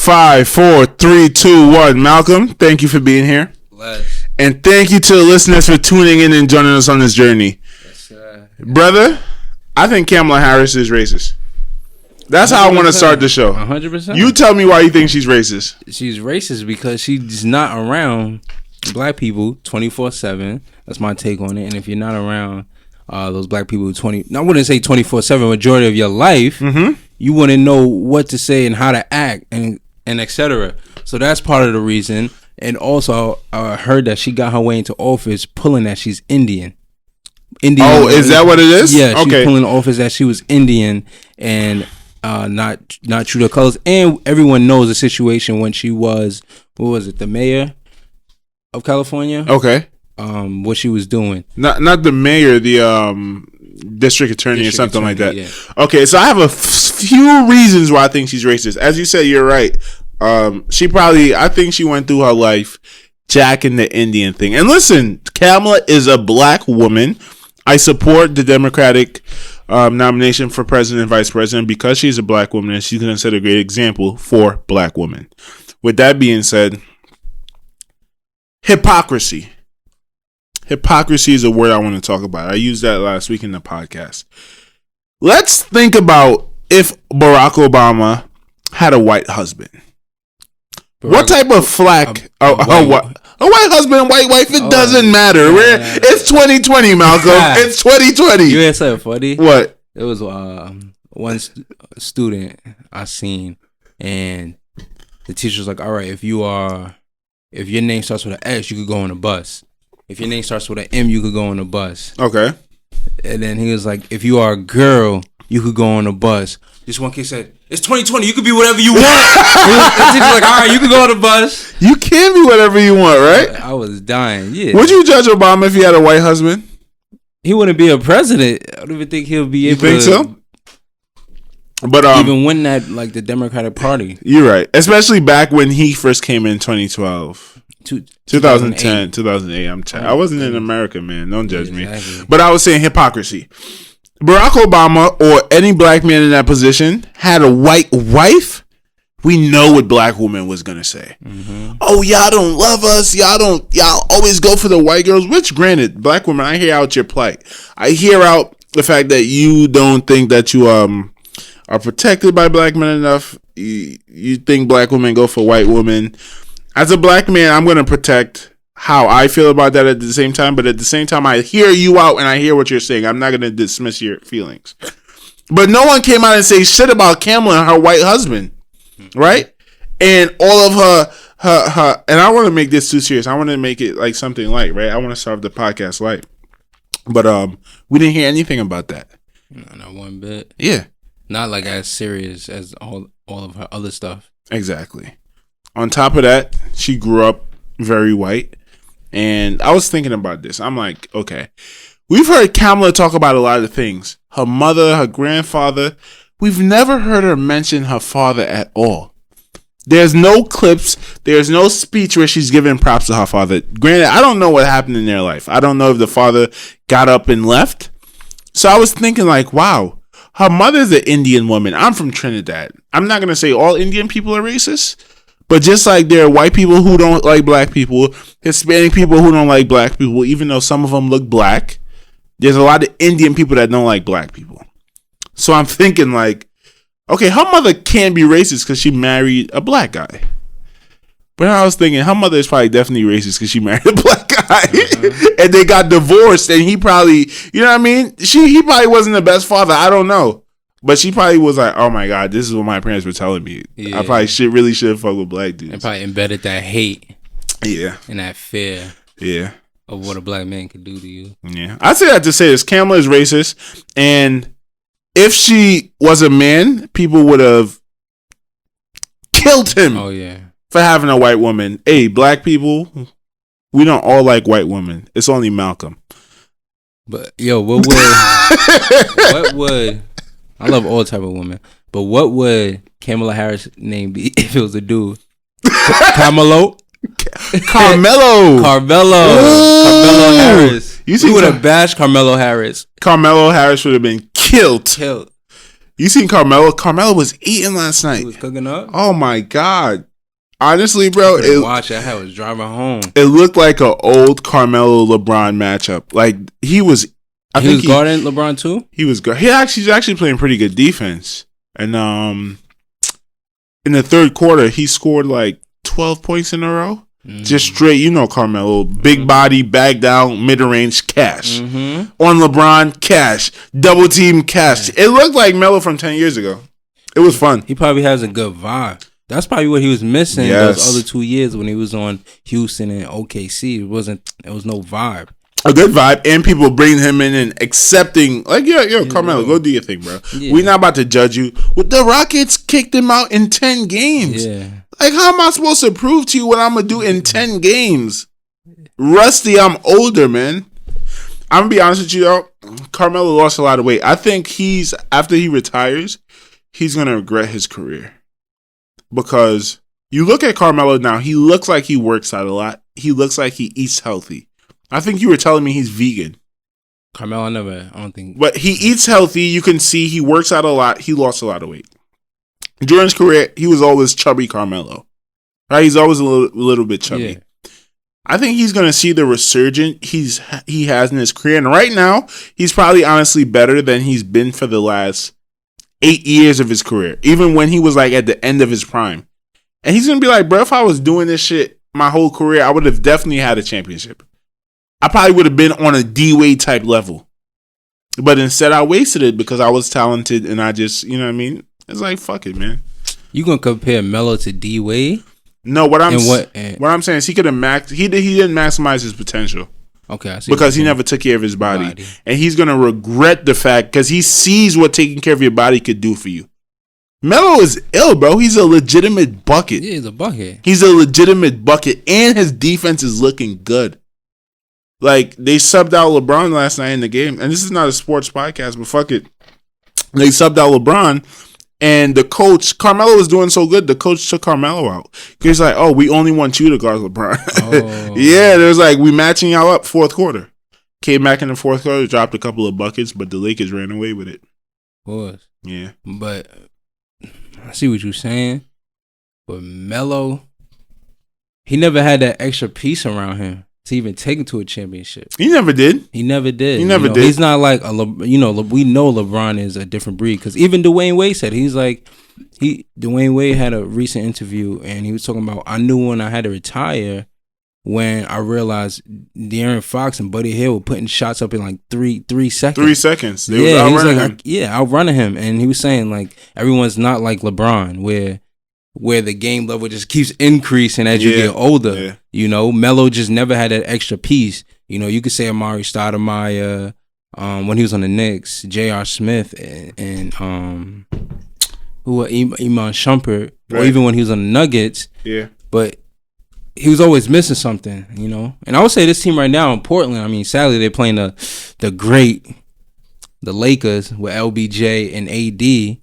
5, 4, 3, 2, 1. Malcolm, thank you for being here. Bless. And thank you to the listeners for tuning in and joining us on this journey. Yes, brother, I think Kamala Harris is racist. That's 100%. How I want to start the show. 100%. You tell me why you think she's racist. She's racist because she's not around black people 24/7. That's my take on it. And if you're not around those black people I wouldn't say 24/7, majority of your life, you wouldn't know what to say and how to act and etc. So that's part of the reason. And also, I heard that she got her way into office pulling that she's Indian. Oh, is that what it is? Yeah, she's pulling the office that she was Indian and not true to colors. And everyone knows the situation when she was, what was it, the mayor of California? Okay. What she was doing. Not the mayor, the district attorney or something like that. Yeah. Okay, so I have a few reasons why I think she's racist. As you said, you're right. I think she went through her life jacking the Indian thing. And listen, Kamala is a black woman. I support the Democratic nomination for president and vice president because she's a black woman and she's going to set a great example for black women. With that being said, hypocrisy. Hypocrisy is a word I want to talk about. I used that last week in the podcast. Let's think about if Barack Obama had a white husband. What type of flack? A white husband, white wife, it doesn't matter. It's 2020, Malcolm. It's 2020. You hear something funny? What? It was one student I seen, and the teacher was like, all right, if your name starts with an S, you could go on a bus. If your name starts with an M, you could go on a bus. Okay. And then he was like, if you are a girl, you could go on a bus. This one kid said, it's 2020, you could be whatever you want. The teacher's like, all right, you can go on the bus. You can be whatever you want, right? I was dying, yeah. Would you judge Obama if he had a white husband? He wouldn't be a president. I don't even think he'll be able to. You think so? But even win that, like, the Democratic Party. You're right. Especially back when he first came in 2012. 2010, 2008. I wasn't in America, man. Don't judge me. But I was saying hypocrisy. Barack Obama or any black man in that position had a white wife, we know what black woman was gonna say. Oh, y'all don't love us. Y'all always go for the white girls. Which, granted, black women, I hear out your plight. I hear out the fact that you don't think that you are protected by black men enough. You think black women go for white women. As a black man, I'm gonna protect how I feel about that at the same time, but at the same time, I hear you out and I hear what you're saying. I'm not going to dismiss your feelings. But no one came out and say shit about Kamala and her white husband, right? And all of her, and I want to make this too serious. I want to make it like something light, right? I want to start the podcast light. But we didn't hear anything about that. No, not one bit. Yeah. Not like as serious as all of her other stuff. Exactly. On top of that, she grew up very white. And I was thinking about this. I'm like, okay, we've heard Kamala talk about a lot of things. Her mother, her grandfather. We've never heard her mention her father at all. There's no clips. There's no speech where she's giving props to her father. Granted, I don't know what happened in their life. I don't know if the father got up and left. So I was thinking like, wow, her mother's an Indian woman. I'm from Trinidad. I'm not going to say all Indian people are racist. But just like there are white people who don't like black people, Hispanic people who don't like black people, even though some of them look black, there's a lot of Indian people that don't like black people. So I'm thinking like, okay, her mother can't be racist because she married a black guy. But I was thinking her mother is probably definitely racist because she married a black guy. And they got divorced and he probably, you know what I mean? He probably wasn't the best father. I don't know. But she probably was like, oh my God, this is what my parents were telling me. Yeah. I probably should fuck with black dudes. And probably embedded that hate. Yeah. And that fear. Yeah. Of what a black man could do to you. Yeah. I say that to say this. Kamala is racist. And if she was a man, people would have killed him. Oh, yeah. For having a white woman. Hey, black people, we don't all like white women. It's only Malcolm. But, yo, what would... I love all type of women, but what would Kamala Harris' name be if it was a dude? Carmelo? Carmello Harris. You would have bashed Carmelo Harris. Carmelo Harris would have been killed. You seen Carmelo? Carmelo was eating last night. He was cooking up. Oh my God. Honestly, bro, watch that. I was driving home. It looked like an old Carmelo LeBron matchup. Like he was. He was guarding LeBron too. He was. He's actually playing pretty good defense. And in the third quarter, he scored like 12 points in a row. Just straight, Carmelo, big body, bag down, mid range, cash on LeBron, cash, double team, cash. It looked like Melo from 10 years ago. It was fun. He probably has a good vibe. That's probably what he was missing those other 2 years when he was on Houston and OKC. It was no vibe. A good vibe, and people bringing him in and accepting, like, yo, Carmelo, go do your thing, bro. Yeah. We're not about to judge you. Well, the Rockets kicked him out in 10 games. Yeah. Like, how am I supposed to prove to you what I'm going to do in 10 games? Rusty, I'm older, man. I'm going to be honest with you, though. Carmelo lost a lot of weight. I think after he retires, he's going to regret his career. Because you look at Carmelo now, he looks like he works out a lot. He looks like he eats healthy. I think you were telling me he's vegan. Carmelo, I don't think. But he eats healthy. You can see he works out a lot. He lost a lot of weight. During his career, he was always chubby Carmelo. Right? He's always a little bit chubby. Yeah. I think he's going to see the resurgence he has in his career. And right now, he's probably honestly better than he's been for the last 8 years of his career. Even when he was like at the end of his prime. And he's going to be like, bro, if I was doing this shit my whole career, I would have definitely had a championship. I probably would have been on a D-Wade type level. But instead, I wasted it because I was talented and I just, you know what I mean? It's like, fuck it, man. You gonna compare Melo to D-Wade? No, what I'm saying is he could have he didn't maximize his potential. Okay, I see. Because he never took care of his body. And he's gonna regret the fact because he sees what taking care of your body could do for you. Melo is ill, bro. He's a legitimate bucket. Yeah, he's a bucket. He's a legitimate bucket, and his defense is looking good. Like, they subbed out LeBron last night in the game. And this is not a sports podcast, but fuck it. They subbed out LeBron. And the coach, Carmelo was doing so good, the coach took Carmelo out. He's like, oh, we only want you to guard LeBron. Oh. Yeah, there's like, we matching y'all up fourth quarter. Came back in the fourth quarter, dropped a couple of buckets, but the Lakers ran away with it. Was. Yeah. But I see what you're saying. But Melo, he never had that extra piece around him to even take him to a championship. He never did. He never did. He never did. He's not like we know LeBron is a different breed because even Dwayne Wade said Dwayne Wade had a recent interview and he was talking about I knew when I had to retire when I realized De'Aaron Fox and Buddy Hield were putting shots up in like 3 seconds. 3 seconds. They was outrunning him. Outrunning him, and he was saying like everyone's not like LeBron where the game level just keeps increasing as you get older. Yeah. Melo just never had that extra piece. You could say Amari Stoudemire, when he was on the Knicks, J.R. Smith, and Iman Shumpert, or even when he was on the Nuggets. Yeah. But he was always missing something, And I would say this team right now in Portland, I mean, sadly they're playing the Lakers with LBJ and AD.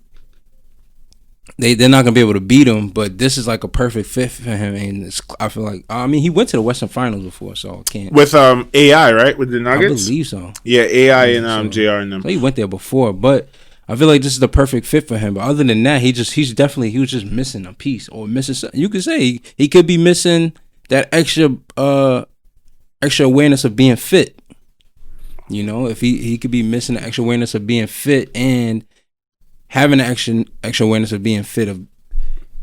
They're not gonna be able to beat him, but this is like a perfect fit for him. And I feel like he went to the Western Finals before, so I can't with AI right with the Nuggets. I believe so. Yeah, AI and JR and them. So he went there before, but I feel like this is the perfect fit for him. But other than that, he was just missing a piece or missing something. You could say he could be missing that extra awareness of being fit. If he could be missing the extra awareness of being fit and having the extra awareness of being fit,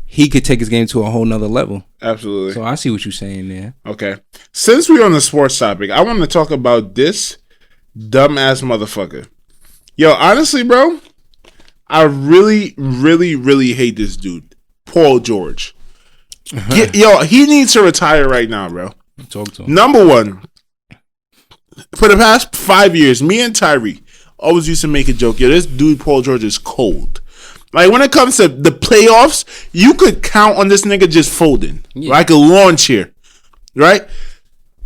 he could take his game to a whole nother level. Absolutely. So I see what you're saying there. Okay. Since we're on the sports topic, I want to talk about this dumbass motherfucker. Yo, honestly, bro, I really, really, really hate this dude, Paul George. He needs to retire right now, bro. Talk to him. Number one, for the past 5 years, me and Tyree always used to make a joke. This dude Paul George is cold. Like when it comes to the playoffs, you could count on this nigga just folding like a lawn chair, right?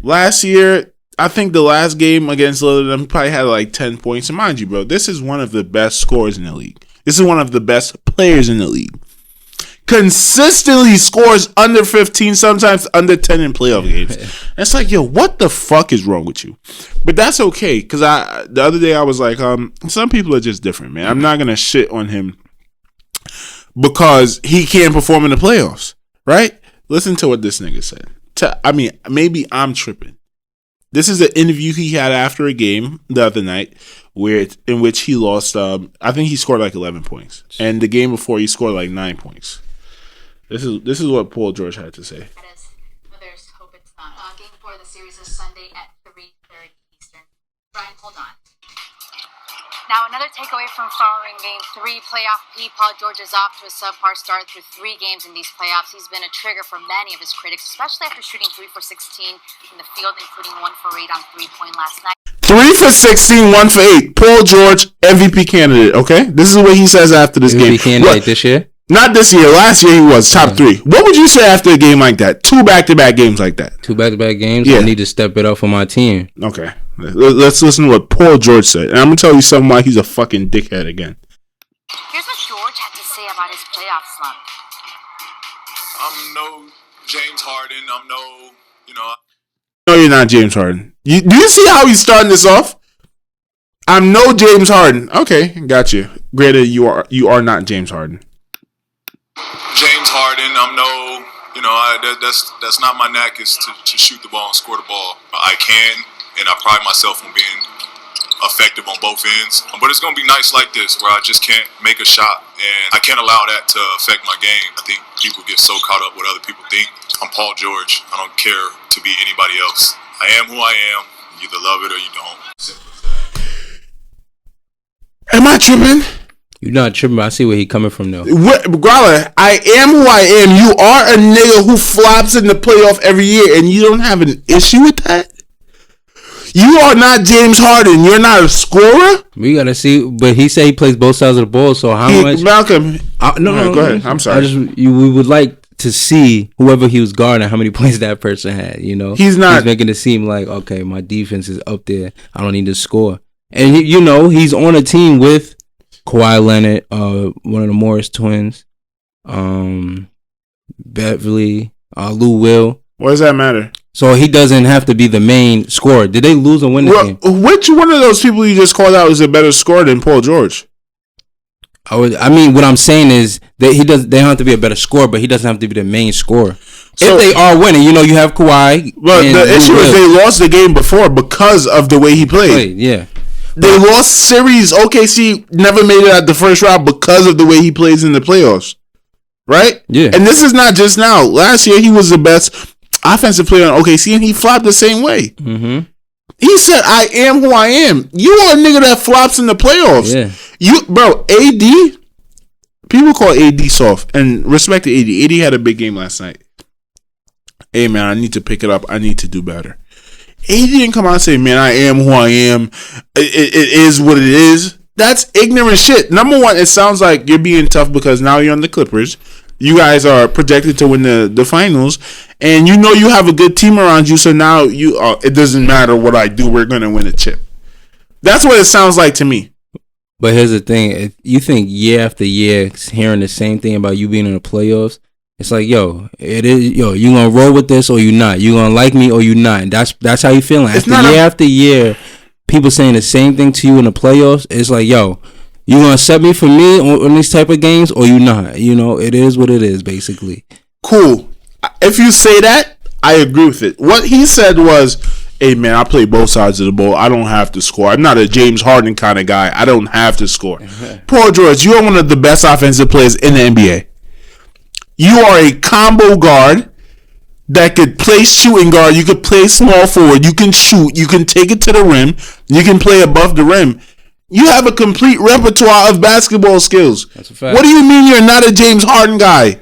Last year, I think the last game against Lillard, he probably had like 10 points. And mind you, bro, this is one of the best scorers in the league. This is one of the best players in the league. consistently scores under 15, sometimes under 10 in playoff games. And it's like, yo, what the fuck is wrong with you? But that's okay, because the other day I was like, some people are just different, man. I'm not gonna shit on him because he can't perform in the playoffs, right? Listen to what this nigga said. I mean, maybe I'm tripping. This is an interview he had after a game the other night, in which he lost. I think he scored like 11 points, and the game before he scored like 9 points. This is what Paul George had to say. Others hope it's not. Game 4 of the series is Sunday at 3:30 Eastern. Brian, hold on. Now, another takeaway from following Game 3 playoff P. Paul George is off to a subpar start through 3 games in these playoffs. He's been a trigger for many of his critics, especially after shooting 3 for 16 in the field, including 1 for 8 on 3-point last night. 3 for 16, 1 for 8. Paul George, MVP candidate, okay? This is what he says after this game. MVP candidate this year? Not this year. Last year he was top 3. What would you say after a game like that? 2 back-to-back games like that. 2 back-to-back games? Yeah. I need to step it up for my team. Okay. Let's listen to what Paul George said. And I'm going to tell you something why he's a fucking dickhead again. Here's what George had to say about his playoff slump. I'm no James Harden. I'm no, No, you're not James Harden. Do you see how he's starting this off? I'm no James Harden. Okay, got you. Granted, you are not James Harden. James Harden. I'm no, that's not my knack is to shoot the ball and score the ball. I can, and I pride myself on being effective on both ends. But it's going to be nights like this where I just can't make a shot, and I can't allow that to affect my game. I think people get so caught up with other people think. I'm Paul George. I don't care to be anybody else. I am who I am. You either love it or you don't. Am I tripping? You're not tripping. I see where he coming from, though. Growler, I am who I am. You are a nigga who flops in the playoff every year, and you don't have an issue with that? You are not James Harden. You're not a scorer. We gotta see, but he said he plays both sides of the ball. So how much? Malcolm, no, go ahead. I'm sorry. We would like to see whoever he was guarding, how many points that person had. He's not. He's making it seem like, okay, my defense is up there. I don't need to score. And he's on a team with Kawhi Leonard, one of the Morris twins, Beverly, Lou Will. What does that matter? So he doesn't have to be the main scorer. Did they lose or win the game? Which one of those people you just called out is a better scorer than Paul George? I mean, what I'm saying is that they don't have to be a better scorer, but he doesn't have to be the main scorer. So, if they are winning, you have Kawhi. But the issue is they lost the game before because of the way he played. Yeah. They lost series. OKC never made it out the first round because of the way he plays in the playoffs. Right? Yeah. And this is not just now. Last year, he was the best offensive player on OKC, and he flopped the same way. Mm-hmm. He said, I am who I am. You are a nigga that flops in the playoffs. Yeah. AD, people call AD soft, and respect to AD. AD had a big game last night. Hey, man, I need to pick it up. I need to do better. AD didn't come out and say, man, I am who I am. It is what it is. That's ignorant shit. Number one, it sounds like you're being tough because now you're on the Clippers. You guys are projected to win the finals, and you have a good team around you. So now it doesn't matter what I do. We're gonna win a chip. That's what it sounds like to me. But here's the thing: if you think year after year hearing the same thing about you being in the playoffs, it's like, you gonna roll with this or you not? You gonna like me or you not? And that's how you feeling. After year, people saying the same thing to you in the playoffs. It's like, you gonna accept me for me on these type of games or you not? It is what it is, basically. Cool. If you say that, I agree with it. What he said was, hey, man, I play both sides of the ball. I don't have to score. I'm not a James Harden kind of guy. I don't have to score. Paul George, you are one of the best offensive players in the NBA. You are a combo guard that could play shooting guard. You could play small forward. You can shoot. You can take it to the rim. You can play above the rim. You have a complete repertoire of basketball skills. That's a fact. What do you mean you're not a James Harden guy?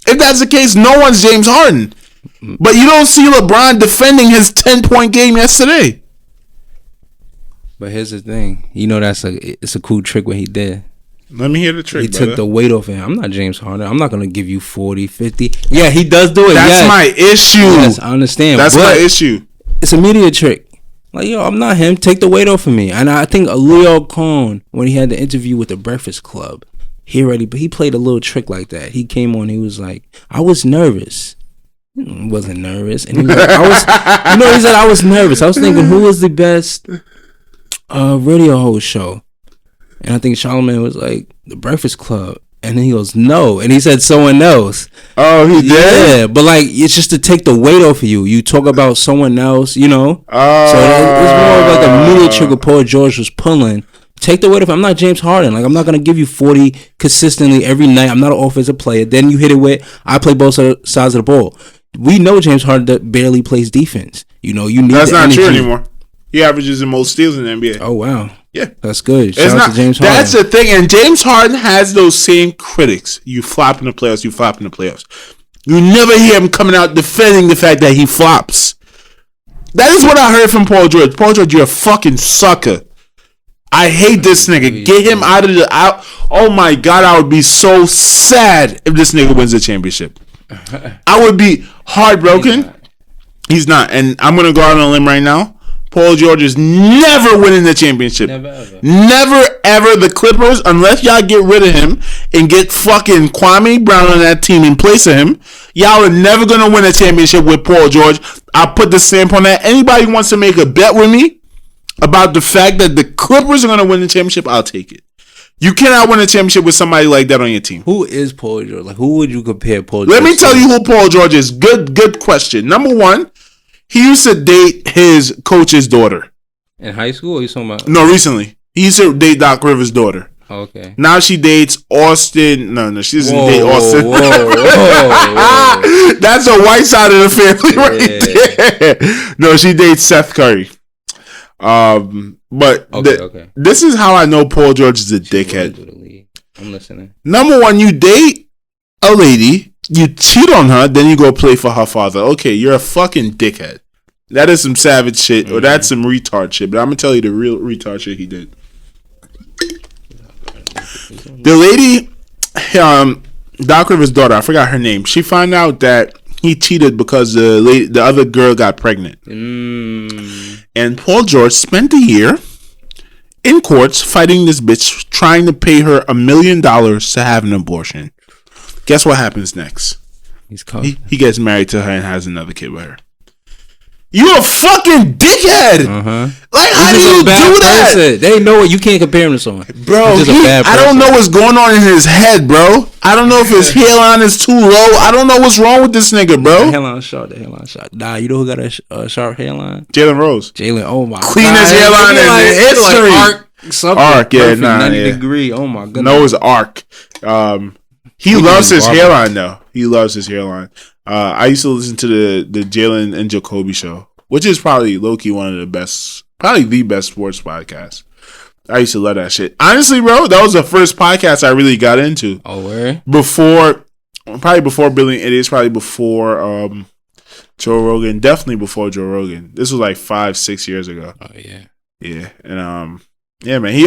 If that's the case, no one's James Harden. But you don't see LeBron defending his 10-point game yesterday. But here's the thing. It's a cool trick what he did. Let me hear the trick, He brother. took the weight off him. I'm not James Harden. I'm not going to give you 40, 50. Yeah, he does do it. That's my issue. Yes, I understand. That's my issue. It's a media trick. Like, I'm not him. Take the weight off of me. And I think Leo Cohn, when he had the interview with the Breakfast Club, he played a little trick like that. He came on, he was like, I was nervous. Wasn't nervous. And he was like, he said I was nervous. I was thinking, who was the best radio host show? And I think Charlamagne was like, The Breakfast Club. And then he goes, no. And he said someone else. Oh, he did? Yeah, but like, it's just to take the weight off of you. You talk about someone else, you know? Oh. So it's more of like a media trigger Paul George was pulling. Take the weight off. I'm not James Harden. Like, I'm not going to give you 40 consistently every night. I'm not an offensive player. Then you hit it with, I play both sides of the ball. We know James Harden barely plays defense. You know, you need That's not energy. true anymore. He averages the most steals in the NBA. Oh, wow. Yeah. That's good. Shout out to James Harden. That's the thing. And James Harden has those same critics. You flop in the playoffs. You flop in the playoffs. You never hear him coming out defending the fact that he flops. That is what I heard from Paul George. Paul George, you're a fucking sucker. I hate this nigga. Get him out of the out. Oh my God, I would be so sad if this nigga wins the championship. I would be heartbroken. He's not. And I'm going to go out on a limb right now. Paul George is never winning the championship. Never, ever. The Clippers, unless y'all get rid of him and get fucking Kwame Brown on that team in place of him, y'all are never going to win a championship with Paul George. I'll put the stamp on that. Anybody wants to make a bet with me about the fact that the Clippers are going to win the championship, I'll take it. You cannot win a championship with somebody like that on your team. Who is Paul George? Like, who would you compare Paul George Let me tell you who Paul George is. Good question. Number one, he used to date his coach's daughter. In high school, or you talking about? No, recently. He used to date Doc Rivers' daughter. Okay. Now she dates Austin. No, she doesn't date Austin. Whoa. That's a white side of the family right there. No, she dates Seth Curry. But okay. This is how I know Paul George is a dickhead. I'm listening. Number one, you date a lady, you cheat on her, then you go play for her father. Okay, you're a fucking dickhead. That is some savage shit, or that's some retard shit. But I'm gonna tell you the real retard shit he did. The lady, Doc Rivers' daughter, I forgot her name. She found out that he cheated because the other girl got pregnant. And Paul George spent a year in courts fighting this bitch, trying to pay her $1 million to have an abortion. Guess what happens next? He gets married to her and has another kid with her. You a fucking dickhead! Like, how do you do that? Person. They know it. You can't compare him to someone, bro. I don't know what's going on in his head, bro. I don't know if his hairline is too low. I don't know what's wrong with this nigga, bro. The hairline short. Nah, you know who got a sharp hairline? Jalen Rose. Oh my god, cleanest hairline in history. Arc, yeah, 90 degree. Oh my goodness. No, it's arc. He loves his hairline though. He loves his hairline. I used to listen to the Jalen and Jacoby show, which is probably low-key one of the best, probably the best sports podcast. I used to love that shit. Honestly, bro, that was the first podcast I really got into. Oh, where? Probably before Billy. It is probably before Joe Rogan. Definitely before Joe Rogan. This was like 5-6 years ago. Oh yeah. Yeah, and yeah, man. He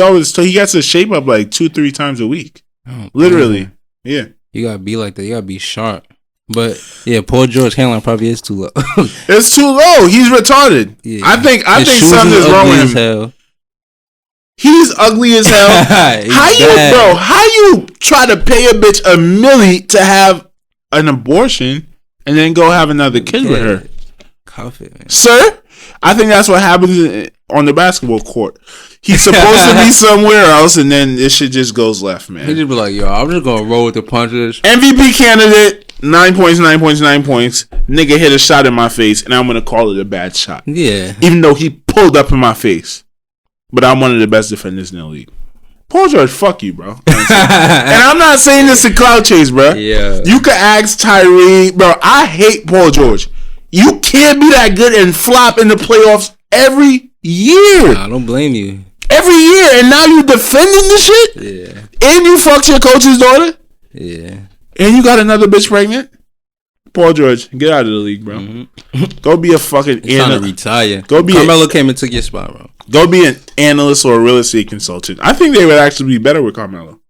gets to shape up like 2-3 times a week. Oh, literally. Man. Yeah. You gotta be like that. You gotta be sharp. But yeah, Paul George hairline probably is too low. It's too low. He's retarded. Yeah. I think something's wrong with him. Hell. He's ugly as hell. How you try to pay a bitch $1 million to have an abortion and then go have another kid with her? Cuff it, man. Sir, I think that's what happens on the basketball court. He's supposed to be somewhere else, and then this shit just goes left, man. He just be like, yo, I'm just gonna roll with the punches. MVP candidate. 9 points. Nigga hit a shot in my face, and I'm gonna call it a bad shot. Yeah. Even though he pulled up in my face. But I'm one of the best defenders in the league. Paul George, fuck you, bro. And I'm not saying this to clout chase, bro. Yeah. You can ask Tyree, bro. I hate Paul George. You can't be that good and flop in the playoffs every year. Nah, I don't blame you. Every year, and now you defending the shit? Yeah. And you fucked your coach's daughter? Yeah. And you got another bitch pregnant? Paul George, get out of the league, bro. Go be a fucking analyst. Retire. Carmelo came and took your spot, bro. Go be an analyst or a real estate consultant. I think they would actually be better with Carmelo.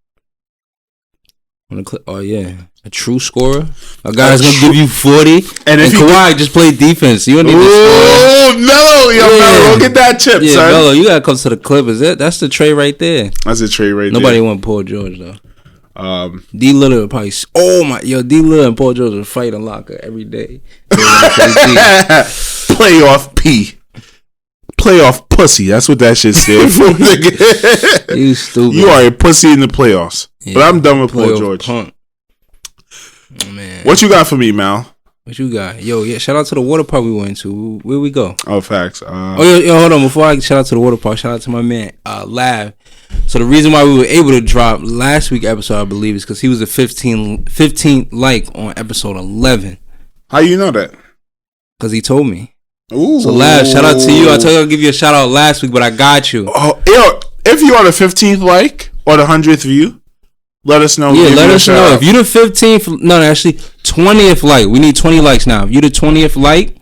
Oh yeah, a true scorer. A guy's gonna give you 40, and Kawhi just play defense. You don't need to score. Melo, go get that chip, son. Melo, you gotta come to the Clippers. That's the trade right there. That's a trade right Nobody want Paul George though. D Lillard probably. Oh my, yo, D Lillard and Paul George would fight in locker every day. Playoff P. Playoff pussy. That's what that shit stands for. You stupid. You are a pussy in the playoffs. Yeah, but I'm done with Paul George. Punk. Oh, man. What you got for me, Mal? What you got? Yo, yeah, shout out to the water park we went to. Where we go? Oh, facts. Yo, hold on. Before I shout out to the water park, shout out to my man, Lav. So the reason why we were able to drop last week's episode, I believe, is because he was a 15th like on episode 11. How you know that? Because he told me. Ooh. So Lav, shout out to you. I told you I'll give you a shout out last week, but I got you. Oh, yo, if you are the 15th like or the 100th view, let us know. Yeah, let us know. If you the 15th, no, actually 20th like. We need 20 likes now. If you the 20th like,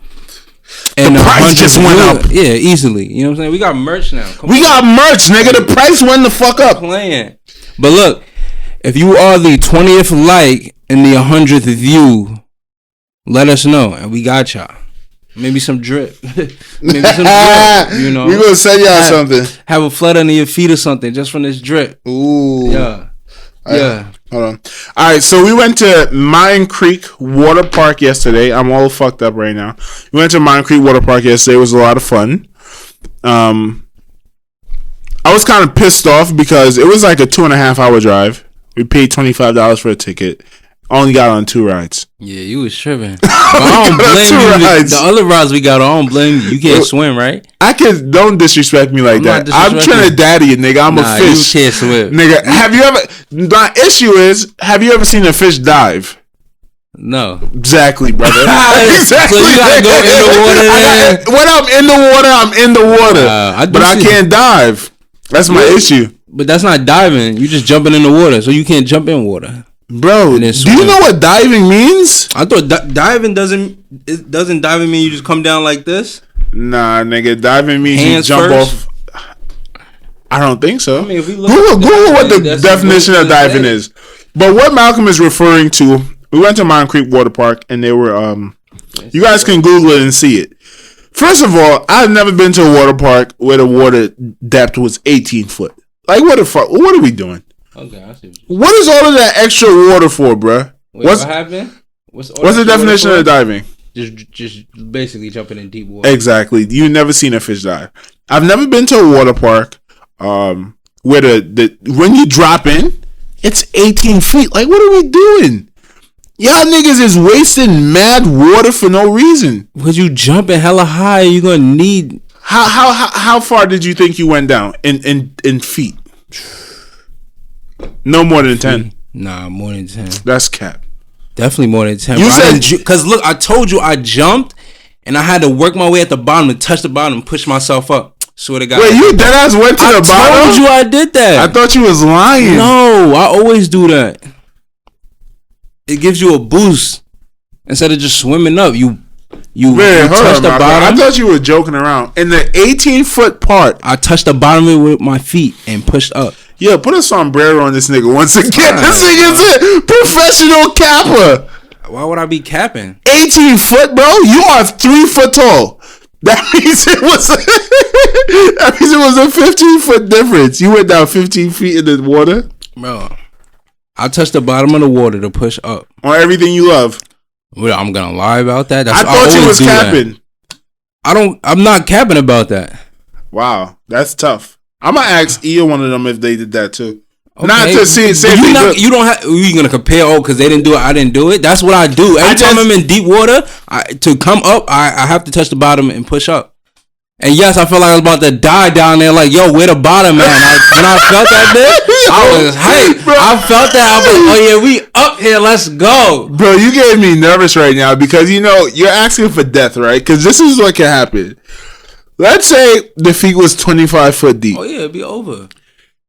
and the price just went up. Yeah, easily. You know what I'm saying? We got merch now. We got merch, nigga. The price went the fuck up. Playing. But look, if you are the 20th like and the 100th view, let us know, and we got y'all. Maybe some drip. Maybe some drip. You know, we gonna send y'all something. Have a flood under your feet or something just from this drip. Ooh. Yeah. Yeah. Hold on. All right, so we went to Mine Creek Water Park yesterday. I'm all fucked up right now. We went to Mine Creek Water Park yesterday. It was a lot of fun. I was kind of pissed off because it was like a 2.5 hour drive. We paid $25 for a ticket. Only got on 2 rides. Yeah, you was tripping. But I don't blame you. The other rides we got, I don't blame you. You can't swim, right? Don't disrespect me like that. I'm Trinidadian, nigga. I'm a fish. You can't swim. Nigga, my issue is, have you ever seen a fish dive? No. Exactly, brother. Exactly. So you gotta go in the water then? When I'm in the water, I'm in the water. But I can't dive. That's my issue. But that's not diving. You just jumping in the water, so you can't jump in water. Bro, do you know what diving means? I thought diving doesn't diving mean you just come down like this? Nah, nigga, diving means hands you jump first? off. I don't think so. I mean, if we look Google what the definition of diving is. But what Malcolm is referring to, we went to Mine Creek Water Park and they were you guys can Google it and see it. First of all, I've never been to a water park where the water depth was 18 foot. Like, what the fuck? What are we doing? Okay, I see. What is all of that extra water for, bruh? What happened? What's the definition of diving? Just basically jumping in deep water. Exactly. You've never seen a fish dive. I've never been to a water park where the when you drop in, it's 18 feet. Like, what are we doing? Y'all niggas is wasting mad water for no reason. Because you jumping hella high, you're gonna need. How far did you think you went down in feet? No more than 10. Nah, more than 10. That's cap. Definitely more than 10. You said because look, I told you I jumped and I had to work my way at the bottom to touch the bottom and push myself up. Swear to God. Wait, you deadass went to the bottom? I told you I did that. I thought you was lying. No, I always do that. It gives you a boost instead of just swimming up. You touch the bottom. I thought you were joking around. In the 18-foot part, I touched the bottom of it with my feet and pushed up. Yeah, put a sombrero on this nigga once again. This nigga's a professional capper. Why would I be capping? 18 foot, bro. You are 3 foot tall. That means it was a 15-foot difference. You went down 15 feet in the water, bro. I touched the bottom of the water to push up on everything you love. Well, I'm gonna lie about that. I thought you was capping. I'm not capping about that. Wow, that's tough. I'm gonna ask either one of them if they did that too. Okay. Not to say you don't have. You gonna compare? Because they didn't do it, I didn't do it. That's what I do. Every time I'm in deep water, to come up, I have to touch the bottom and push up. And yes, I felt like I was about to die down there. Like, yo, where the bottom, man? When I felt that bit, I was hyped. I felt that. I was like, oh yeah, we up here. Let's go, bro. You getting me nervous right now because you know you're asking for death, right? Because this is what can happen. Let's say the feet was 25 foot deep. Oh yeah, it'd be over.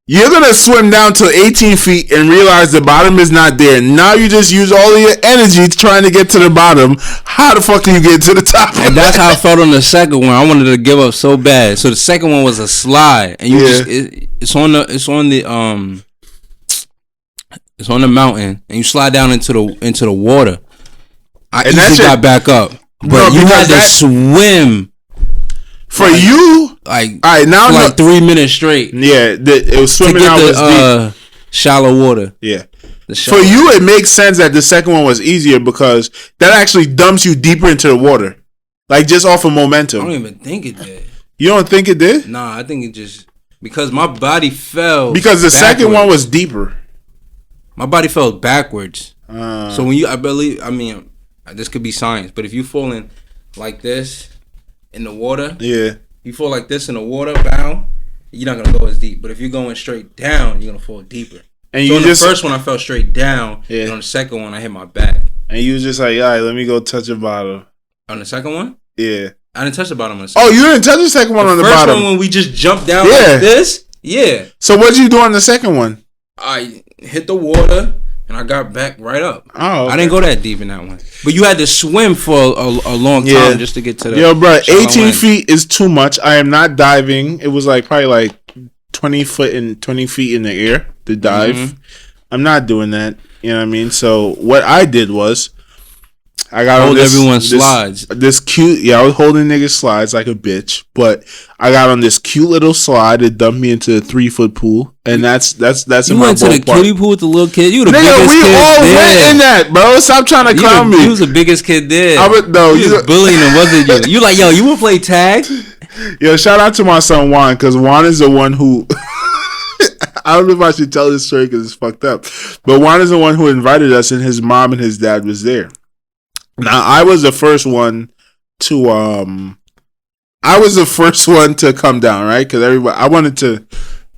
You're gonna swim down to 18 feet and realize the bottom is not there. Now you just use all of your energy trying to get to the bottom. How the fuck can you get to the top? And that's how I felt on the second one. I wanted to give up so bad. So the second one was a slide, and you it's on the mountain, and you slide down into the water. I easily got back up, but you had to swim. For you, like, all right, now like 3 minutes straight. Yeah, it was swimming out was deep. Shallow water. Yeah, For you, it makes sense that the second one was easier because that actually dumps you deeper into the water, like just off of momentum. I don't even think it did. You don't think it did? Nah, I think it just because my body fell. Because the second one was deeper. My body fell backwards. So when you, I mean, this could be science, but if you falling like this in the water, you fall like this in the water, bow, you're not gonna go as deep. But if you're going straight down, you're gonna fall deeper. And so on the first one, I fell straight down. Yeah. And on the second one, I hit my back. And you was just like, all right, let me go touch a bottom. On the second one? Yeah. I didn't touch the bottom on the second one. Oh, you didn't touch the second one on the bottom? The first one when we just jumped down like this? Yeah. So what did you do on the second one? I hit the water and I got back right up. Oh, okay. I didn't go that deep in that one. But you had to swim for a long time just to get to the... Yo, bro, 18 feet is too much. I am not diving. It was like probably like 20 feet in the air to dive. Mm-hmm. I'm not doing that. You know what I mean? So what I did was I got on everyone's slides. This cute, I was holding niggas' slides like a bitch, but I got on this cute little slide that dumped me into a 3-foot pool, and that's you in my went to the kiddie pool with the little kid. You the biggest we kid all there. Went in that, bro. Stop trying to clown me. You was the biggest kid there. I would no. You was bullying him, wasn't you? You like, yo, you would play tag. Yo, shout out to my son Juan, because Juan is the one who. I don't know if I should tell this story because it's fucked up, but Juan is the one who invited us, and his mom and his dad was there. Now I was the first one to come down, right? Because everybody, I wanted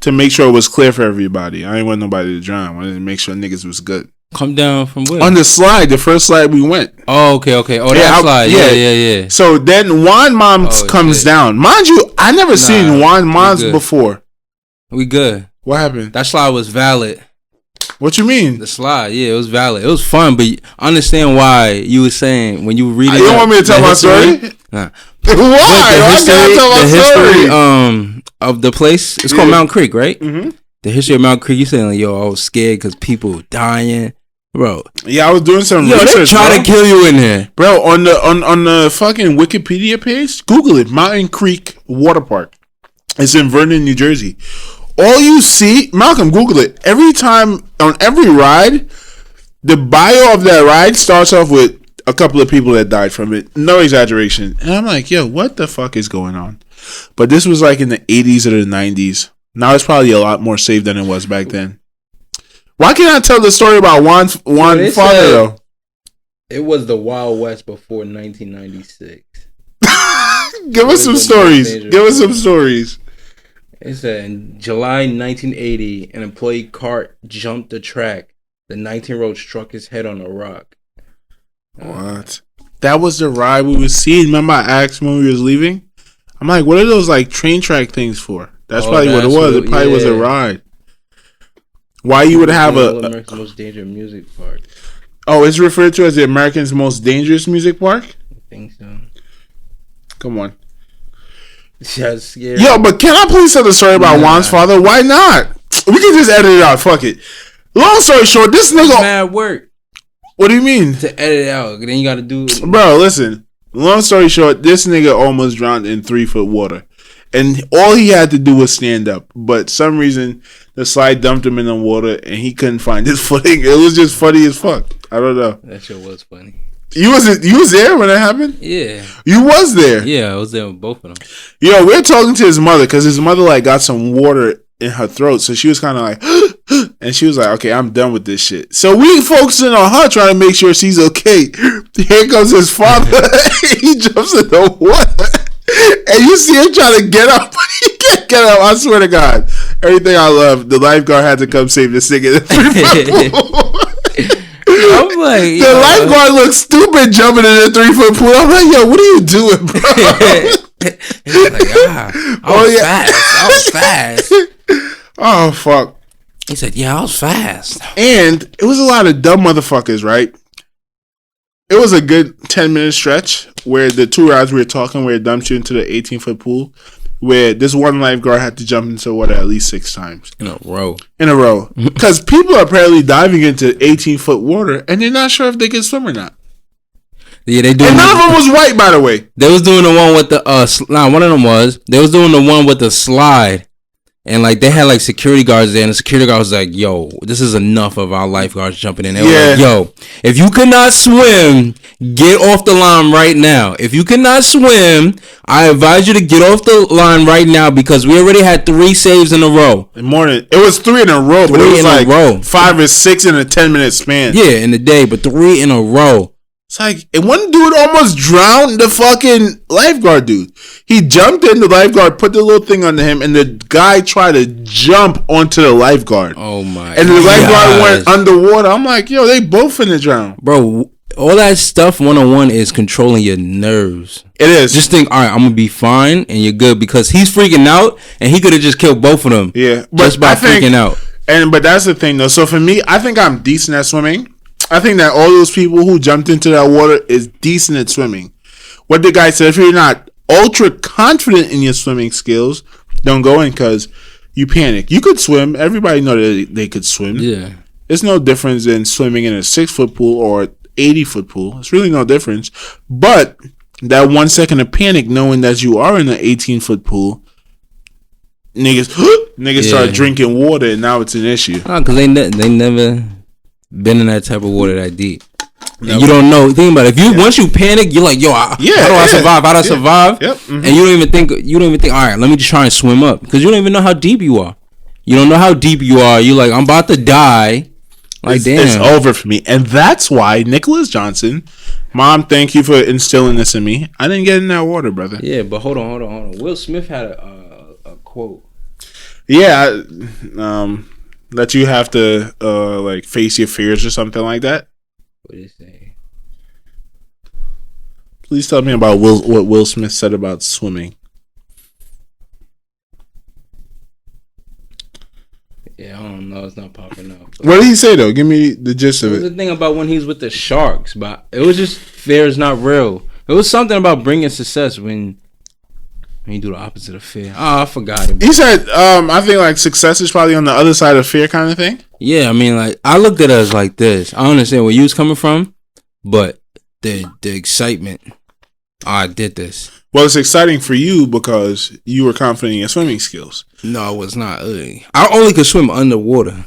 to make sure it was clear for everybody. I didn't want nobody to drown. I wanted to make sure niggas was good. Come down from where? On the slide, the first slide we went. Oh, okay. Oh, that slide. Yeah. So then Juan mom comes down. Mind you, I never seen Juan moms before. We good. What happened? That slide was valid. What you mean? The slide, it was valid. It was fun, but I understand why you were saying when you read it. You don't want me to tell my story? Nah. Why? The history of the place, it's called Mount Creek, right? Mm-hmm. The history of Mount Creek, you saying like, yo, I was scared because people were dying. Bro. Yeah, I was doing some research. They trying to kill you in there. Bro, on the fucking Wikipedia page, Google it. Mountain Creek Water Park. It's in Vernon, New Jersey. All you see, Malcolm, Google it. Every time, on every ride, the bio of that ride starts off with a couple of people that died from it. No exaggeration. And I'm like, yo, what the fuck is going on? But this was like in the 80s or the 90s. Now it's probably a lot more safe than it was back then. Why can't I tell the story about Juan's father, though? It was the Wild West before 1996. Give us some stories. It said in July 1980, an employee cart jumped the track. The 19-year-old struck his head on a rock. What? That was the ride we was seeing. Remember I asked when we was leaving? I'm like, what are those like train track things for? That's probably what it was. It probably was a ride. Why you would have America's most dangerous music park. Oh, it's referred to as the American's most dangerous music park? I think so. Come on. Yes, yeah. Yo, but can I please tell the story about Juan's father? Why not? We can just edit it out. Fuck it. Long story short, this nigga. Mad work. What do you mean? To edit it out. Then you got to do. Bro, listen. Long story short, this nigga almost drowned in 3-foot water. And all he had to do was stand up. But some reason, the slide dumped him in the water and he couldn't find his footing. It was just funny as fuck. I don't know. That shit was funny. You was there when it happened? Yeah. You was there? Yeah, I was there with both of them. Yo, we're talking to his mother because his mother like got some water in her throat. So she was kind of like, and she was like, okay, I'm done with this shit. So we focusing on her trying to make sure she's okay. Here comes his father. He jumps in the water. And you see him trying to get up. He can't get up. I swear to God. Everything I love, the lifeguard had to come save this nigga. I'm like, the lifeguard looks stupid jumping in a 3-foot pool. I'm like, yo, what are you doing, bro? He's like, I was fast. Oh, fuck. He said, yeah, I was fast. And it was a lot of dumb motherfuckers, right? It was a good 10-minute stretch where the 2 rides we were talking where it dumped you into the 18-foot pool, where this one lifeguard had to jump into water at least 6 times. In a row. Because people are apparently diving into 18-foot water and they're not sure if they can swim or not. Yeah, they do. And none of them was white, by the way. They was doing the one with the one of them was. They was doing the one with the slide. And like they had like security guards there, and the security guard was like, "Yo, this is enough of our lifeguards jumping in." They were like, "Yo, if you cannot swim, get off the line right now. If you cannot swim, I advise you to get off the line right now because we already had 3 saves in a row." It was 3 in a row, but it was like 5 or 6 in a 10-minute span. Yeah, in the day, but 3 in a row. It's like, and one dude almost drowned the fucking lifeguard dude. He jumped in, the lifeguard put the little thing under him, and the guy tried to jump onto the lifeguard. Oh my! And the lifeguard went underwater. I'm like, yo, they both finna drown, bro. All that stuff 101 is controlling your nerves. It is. Just think, all right, I'm gonna be fine, and you're good because he's freaking out, and he could have just killed both of them. Yeah, just by freaking out. But that's the thing, though. So for me, I think I'm decent at swimming. I think that all those people who jumped into that water is decent at swimming. What the guy said, if you're not ultra confident in your swimming skills, don't go in because you panic. You could swim. Everybody know that they could swim. Yeah. There's no difference in swimming in a 6-foot pool or 80-foot pool. It's really no difference. But that 1 second of panic knowing that you are in an 18-foot pool, niggas start drinking water and now it's an issue. Because they never been in that type of water that deep. You don't know. Think about it. Once you panic, you're like, yo, how do I survive? How do I survive? Yep. Mm-hmm. And you don't even think, all right, let me just try and swim up. Because you don't even know how deep you are. You don't know how deep you are. You're like, I'm about to die. Like, damn. It's over for me. And that's why Nicholas Johnson, Mom, thank you for instilling this in me. I didn't get in that water, brother. Yeah, but hold on. Will Smith had a quote. Yeah, that you have to like face your fears or something like that. What did it say? Please tell me about what Will Smith said about swimming. Yeah, I don't know. It's not popping up. What did he say though? Give me the gist of it. It was the thing about when he's with the sharks, but it was just fear is not real. It was something about bringing success when you do the opposite of fear. Oh, I forgot it. He said, I think like success is probably on the other side of fear kind of thing. Yeah, I mean, like, I looked at it as like this. I understand where you was coming from, but the excitement, I did this. Well, it's exciting for you because you were confident in your swimming skills. No, it was not. I only could swim underwater.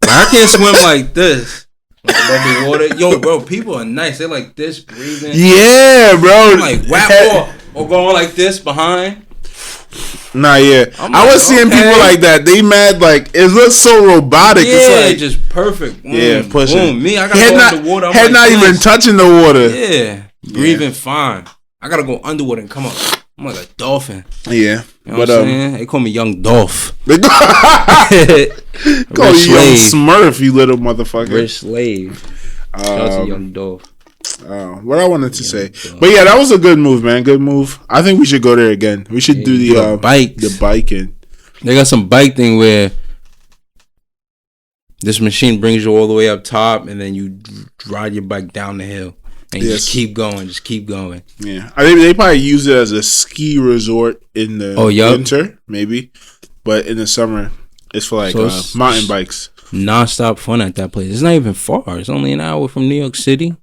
Like, I can't swim like this. Like above the water. Yo, bro, people are nice. They're like this, breathing. Yeah, bro. I'm like, whap, or going like this behind. Nah, yeah. I was seeing people like that. They mad, like, it looks so robotic. Yeah, it's like, just perfect. Pushing. Boom. Me, I gotta go underwater. Head not even touching the water. Yeah. Breathing fine. I gotta go underwater and come up. I'm like a dolphin. Yeah. You know what I'm saying? They call me Young Dolph. They call you Young Smurf, you little motherfucker. Rich slave. Shout out to Young Dolph. What I wanted to say, but yeah, that was a good move, man. Good move. I think we should go there again. We should do the bikes. The biking. They got some bike thing where this machine brings you all the way up top, and then you ride your bike down the hill, and you just keep going, Yeah, I think they probably use it as a ski resort in the winter, maybe, but in the summer, it's for like mountain bikes. Non-stop fun at that place. It's not even far. It's only an hour from New York City.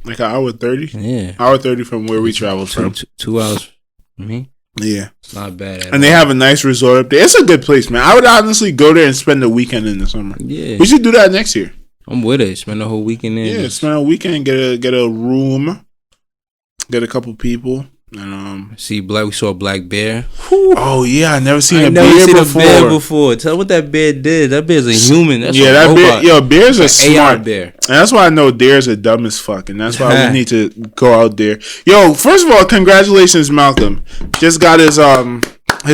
Like an hour 30? Yeah. Hour 30 from where we traveled from. 2 hours from me? Yeah. It's not bad at all. And they have a nice resort up there. It's a good place, man. I would honestly go there and spend the weekend in the summer. Yeah. We should do that next year. I'm with it. Spend the whole weekend in. Yeah, spend a weekend, get a room, get a couple people. And we saw a black bear. Whew. Oh yeah, I never seen a bear before. Tell what that bear did. That bear's a human. That's that robot. Bear. Yo, bears are smart. AI bear. And that's why I know deers are dumb as fuck, and that's why we need to go out there. Yo, first of all, congratulations, Malcolm. Just got his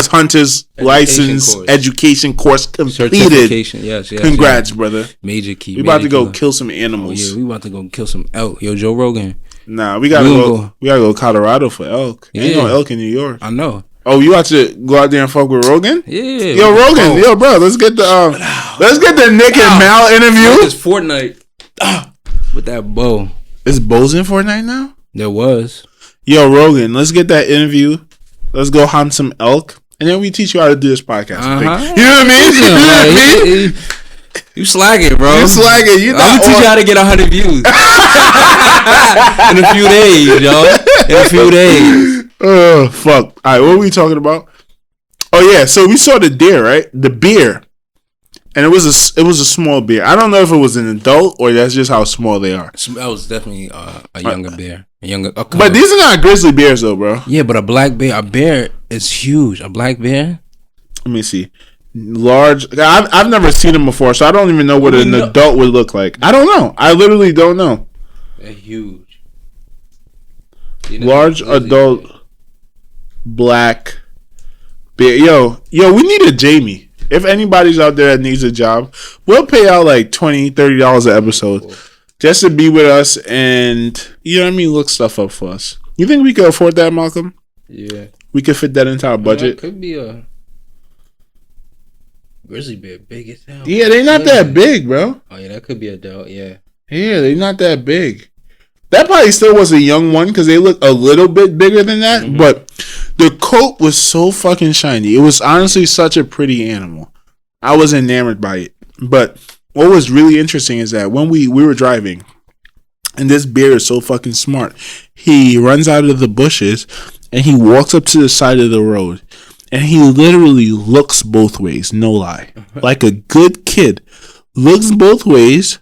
hunter's education course completed. Yes. Congrats, brother. Major key. We about to go kill some animals. Oh, yeah, we about to go kill some elk. Yo, Joe Rogan. Nah, we gotta go. We gotta go to Colorado for elk. Ain't no elk in New York. I know. Oh, you want to go out there and fuck with Rogan? Yeah. Yo, Rogan. Yo, bro. Let's get the Nick and Mal interview. It's Fortnite. With that bow. Is Bo's in Fortnite now? There was. Yo, Rogan. Let's get that interview. Let's go hunt some elk, and then we teach you how to do this podcast. You know what I mean? You slacking, bro. You slacking. I'm gonna teach you how to get 100 views in a few days, yo. In a few days. Oh fuck! All right, what are we talking about? Oh yeah, so we saw the deer, right? The beer, and it was a small beer. I don't know if it was an adult or that's just how small they are. That was definitely a younger bear. But these are not grizzly bears though, bro. Yeah, but a bear is huge. A black bear. Let me see. Large. I've never seen them before, so I don't even know what an adult would look like. I don't know. I literally don't know. They're huge. Large adult black bear. Yo, we need a Jamie. If anybody's out there that needs a job, we'll pay out like $20, $30 an episode just to be with us and, you know what I mean, look stuff up for us. You think we could afford that, Malcolm? Yeah. We could fit that into our budget? It could be a grizzly bear, big as hell. Yeah, they not that big, bro. Oh, yeah, that could be adult, yeah. Yeah, they not that big. That probably still was a young one because they look a little bit bigger than that. Mm-hmm. But the coat was so fucking shiny. It was honestly such a pretty animal. I was enamored by it. But what was really interesting is that when we were driving, and this bear is so fucking smart, he runs out of the bushes and he walks up to the side of the road. And he literally looks both ways, no lie. Like a good kid. Looks both ways.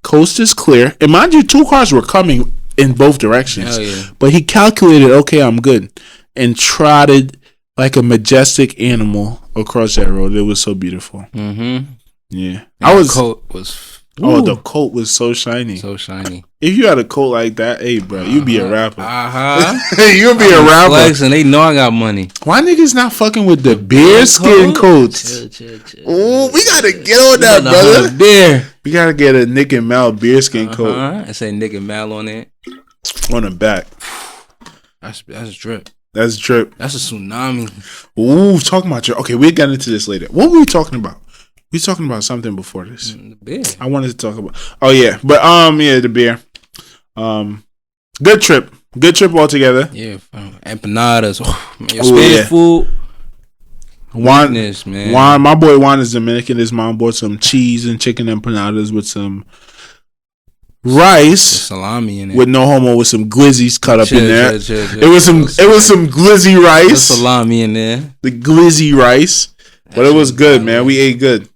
Coast is clear. And mind you, 2 cars were coming in both directions. Yeah. But he calculated, okay, I'm good. And trotted like a majestic animal across that road. It was so beautiful. Mm-hmm. Yeah. The coat was... Oh, the coat was so shiny. So shiny. If you had a coat like that, hey, bro, you'd be a rapper. You'd be a rapper. Flexing. They know I got money. Why niggas not fucking with the bear skin coats? Chill. Oh, we gotta get on that, brother. Bear. We gotta get a Nick and Mal bear skin coat. I say Nick and Mal on it. On the back. That's drip. That's drip. That's a tsunami. Ooh, talking about your... Okay, we'll get into this later. What were we talking about? We were talking about something before this. The beer. I wanted to talk about... Oh, yeah. But, yeah, the beer. Good trip. Good trip altogether. Yeah. Empanadas. Oh, man, your Spanish food. Weakness, man. My boy Juan is Dominican. His mom bought some cheese and chicken empanadas with some rice, salami in it, with no homo, with some glizzies cut up in there. It was some glizzy rice. There's salami in there. The glizzy rice, but it was good, man. We ate good.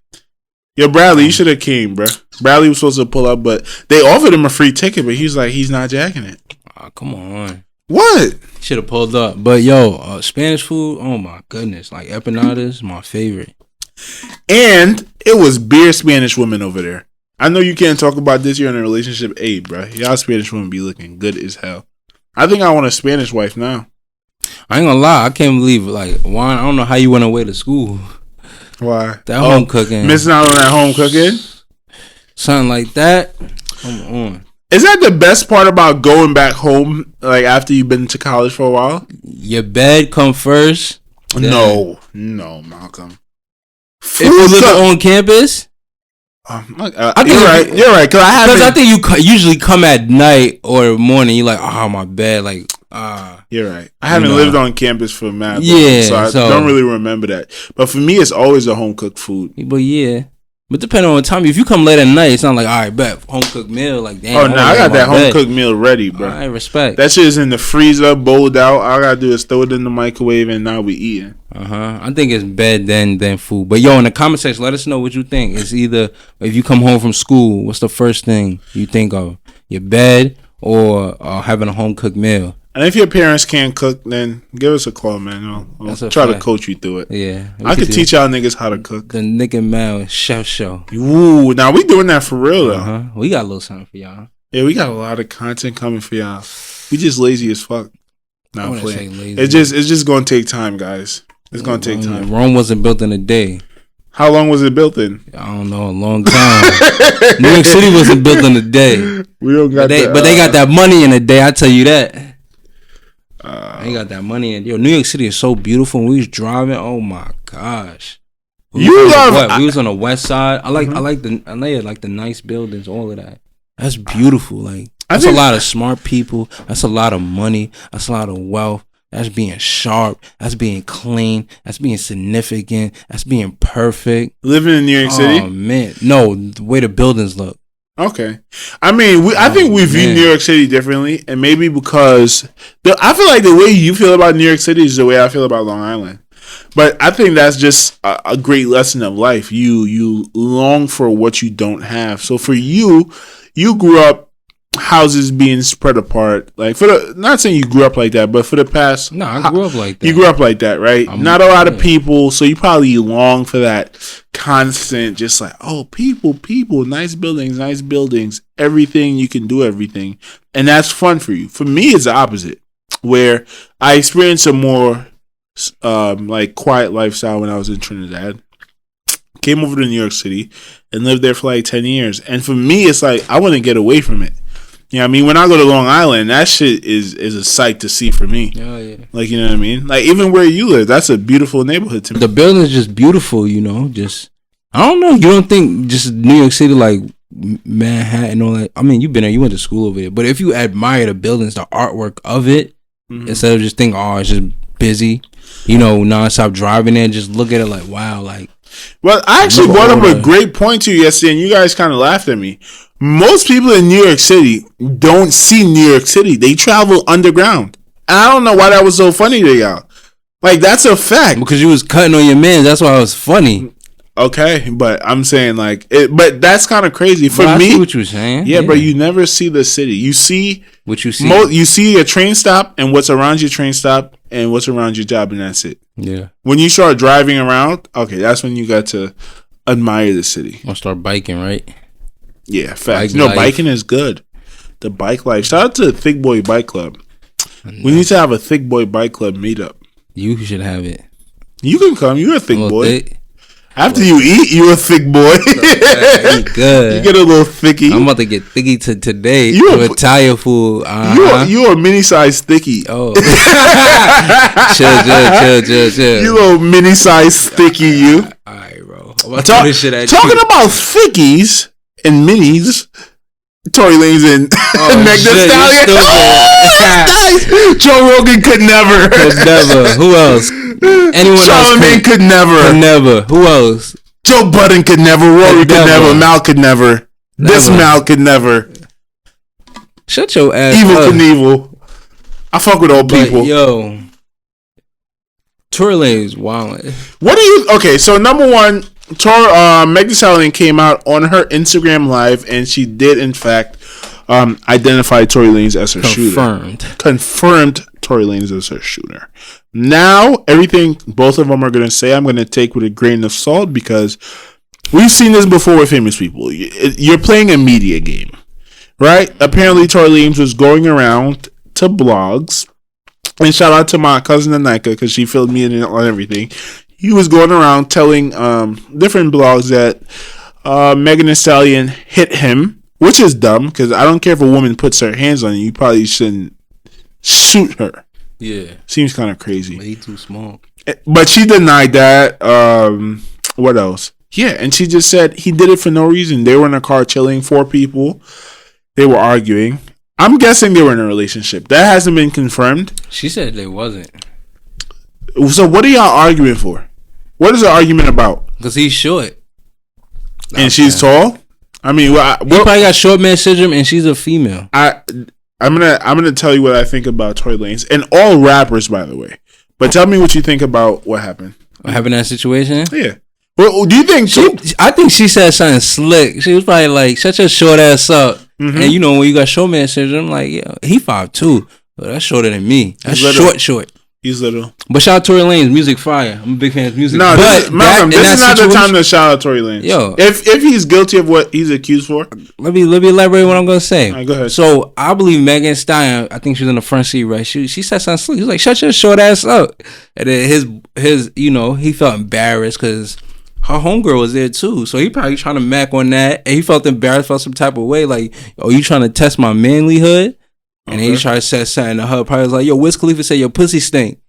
Yo, Bradley, you should have came, bro. Bradley was supposed to pull up, but they offered him a free ticket, but he's like, he's not jacking it. Oh, come on. What? Should have pulled up. But yo, Spanish food, oh my goodness. Like empanadas, my favorite. And it was beer Spanish women over there. I know you can't talk about this. You're in a relationship. Hey, bro, y'all Spanish women be looking good as hell. I think I want a Spanish wife now. I ain't gonna lie. I can't believe like Juan. I don't know how you went away to school. Why? That home cooking. Missing out on that home cooking? Something like that. Come on. Is that the best part about going back home, like after you've been to college for a while? Your bed come first. No, Malcolm. If you live on campus, you're right. Because I think you usually come at night or morning. You're like, oh, my bed, like. You're right. I haven't lived on campus for mad long, yeah, so I don't really remember that. But for me, it's always a home cooked food. But yeah. But depending on the time, if you come late at night, it's not like, all right, bet, home cooked meal. Like, damn. Oh, no, I got that home cooked meal ready, bro. I respect. That shit is in the freezer, bowled out. All I got to do is throw it in the microwave, and now we eating. I think it's bed then food. But yo, in the comment section, let us know what you think. It's either, if you come home from school, what's the first thing you think of? Your bed or having a home cooked meal? And if your parents can't cook, then give us a call, man. I'll try to coach you through it. Yeah. I could teach y'all niggas how to cook. The Nick and Mal Chef Show. Ooh, now we doing that for real, though. We got a little something for y'all. Yeah, we got a lot of content coming for y'all. We just lazy as fuck. Not playing. Lazy. It's just going to take time, guys. It's going to take time. Rome wasn't built in a day. How long was it built in? I don't know, a long time. New York City wasn't built in a day. We don't got but they got that money in a day, I tell you that. They got that money in. Yo, New York City is so beautiful. When we was driving, oh my gosh. We was on the west side. I like the nice buildings, all of that. That's beautiful. Like that's a lot of smart people. That's a lot of money. That's a lot of wealth. That's being sharp. That's being clean. That's being significant. That's being perfect. Living in New York City? Oh man, no, the way the buildings look. Okay, I mean, I think we view New York City differently, and maybe because I feel like the way you feel about New York City is the way I feel about Long Island. But I think that's just a great lesson of life. You long for what you don't have. So for you grew up houses being spread apart. Like not saying you grew up like that, but for the past. No, I grew up like that. You grew up like that, right? Not a lot of people, so you probably long for that constant, just like, oh, people, nice buildings, everything, you can do everything. And that's fun for you. For me, it's the opposite, where I experienced a more like quiet lifestyle when I was in Trinidad. Came over to New York City and lived there for like 10 years. And for me, it's like, I want to get away from it. You know what I mean? When I go to Long Island, that shit is a sight to see for me. Oh, yeah. Like, you know what I mean? Like, even where you live, that's a beautiful neighborhood to me. The building's just beautiful, you know? Just, I don't know. You don't think just New York City, like Manhattan and all that? I mean, you've been there. You went to school over there. But if you admire the buildings, the artwork of it, instead of just thinking, oh, it's just busy, you know, nonstop driving there, just look at it like, wow, like. Well, I actually brought up a great point to you yesterday, and you guys kind of laughed at me. Most people in New York City don't see New York City. They travel underground. And I don't know why that was so funny to y'all. Like, that's a fact. Because you was cutting on your man. That's why it was funny. Okay, but I'm saying, like, but that's kind of crazy. For I me, see what you're saying. Yeah, but you never see the city. You see what you see. You see a train stop and what's around your train stop and what's around your job, and that's it. Yeah. When you start driving around, okay, that's when you got to admire the city. Or start biking, right? Yeah, facts. Biking is good. The bike life. Shout out to the Thick Boy Bike Club. We need to have a Thick Boy Bike Club meetup. You should have it. You can come. You're a thick boy. Thick. After you eat, you're a thick boy. Good. You get a little thicky. I'm about to get thicky today. You're Italian food. You're a mini size thicky. Oh. chill. You little mini size thicky, you. All right, bro. Talking about thickies and minis. Tory Lanez and Meg Thee Stallion. Nice. Joe Rogan could never. Who else? Anyone Charlamagne could never. Who else? Joe Budden could never. Rory could never. Mal could never. This Mal could never. Shut your ass Evil up. Knievel. I fuck with old people. Yo. Tory Lanez, wow. What do you... Okay, so number one, Meg Thee Stallion came out on her Instagram Live, and she did, in fact, identify Tory Lanez as her shooter. Confirmed Tory Lanez as her shooter. Now, everything both of them are going to say, I'm going to take with a grain of salt, because we've seen this before with famous people. You're playing a media game, right? Apparently, Tory Lanez was going around to blogs, and shout out to my cousin Anika, because she filled me in on everything. He was going around telling different blogs that Megan Thee Stallion hit him, which is dumb, because I don't care if a woman puts her hands on you. You probably shouldn't shoot her. Yeah. Seems kind of crazy. Way too small. But she denied that. What else? Yeah, and she just said he did it for no reason. They were in a car chilling, 4 people. They were arguing. I'm guessing they were in a relationship. That hasn't been confirmed. She said they wasn't. So what are y'all arguing for? What is the argument about? Because he's short. And she's tall? I mean, he probably got short man syndrome, and she's a female. I'm gonna tell you what I think about Tory Lanez, and all rappers, by the way. But tell me what you think about what happened. What happened in that situation? Yeah. Well, do you think? I think she said something slick. She was probably like, "Shut your short ass up." Mm-hmm. And you know, when you got short man syndrome, like, yeah, he 5'2", but that's shorter than me. That's short. He's little. But shout out Tory Lanez, music fire. I'm a big fan of music. No, Malcolm, this is not the time to shout out Tory Lanez. Yo, if he's guilty of what he's accused for, let me elaborate what I'm gonna say. All right, go ahead. So I believe Megan Thee Stallion, I think she was in the front seat, right? She said something slick. He was like, "Shut your short ass up," and then his you know, he felt embarrassed because her homegirl was there too. So he probably trying to mac on that, and he felt embarrassed, felt some type of way, like, "Oh, you trying to test my manlyhood?" And then he tried to say something to her. Probably was like, "Yo, Wiz Khalifa said your pussy stink."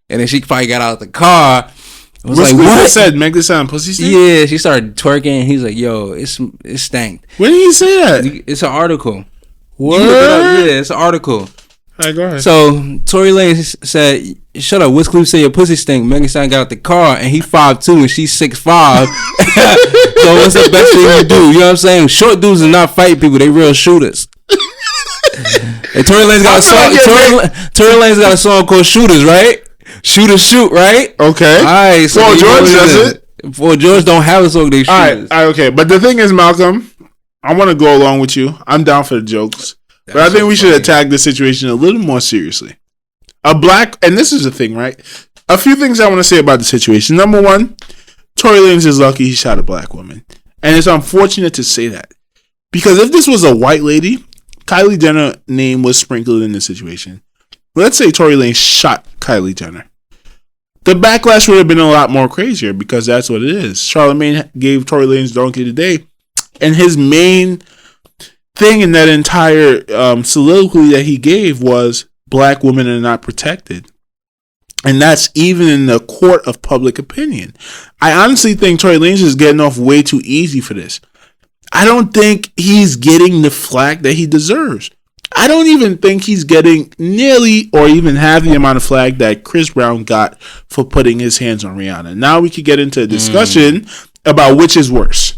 And then she probably got out of the car. Was like, "What?" Said Meg Thee Stallion pussy stink? Yeah, she started twerking. And he's like, "Yo, it stank." When did he say that? It's an article. What? Yeah, it's an article. All right, go ahead. So Tory Lanez said, "Shut up, Wiz Khalifa said your pussy stink." Megan Thee Stallion got out the car, and he 5'2" and she's 6'5". So what's the best thing you do? You know what I'm saying? Short dudes are not fight people; they real shooters. And Tory Lanez got a song. Tory Lanez got a song called "Shooters," right? shoot, right? Okay. All right. So Paul George does it. Paul George don't have a song they shoot. All right, okay. But the thing is, Malcolm, I want to go along with you. I'm down for the jokes. But I think we should attack the situation a little more seriously. And this is the thing, right? A few things I want to say about the situation. Number one, Tory Lanez is lucky he shot a black woman. And it's unfortunate to say that. Because if this was a white lady, Kylie Jenner's name was sprinkled in the situation. Let's say Tory Lanez shot Kylie Jenner. The backlash would have been a lot more crazier because that's what it is. Charlamagne gave Tory Lanez Donkey today. And his main thing in that entire soliloquy that he gave was black women are not protected. And that's even in the court of public opinion. I honestly think Tory Lanez is getting off way too easy for this. I don't think he's getting the flack that he deserves. I don't even think he's getting nearly or even half the amount of flack that Chris Brown got for putting his hands on Rihanna. Now we could get into a discussion about which is worse.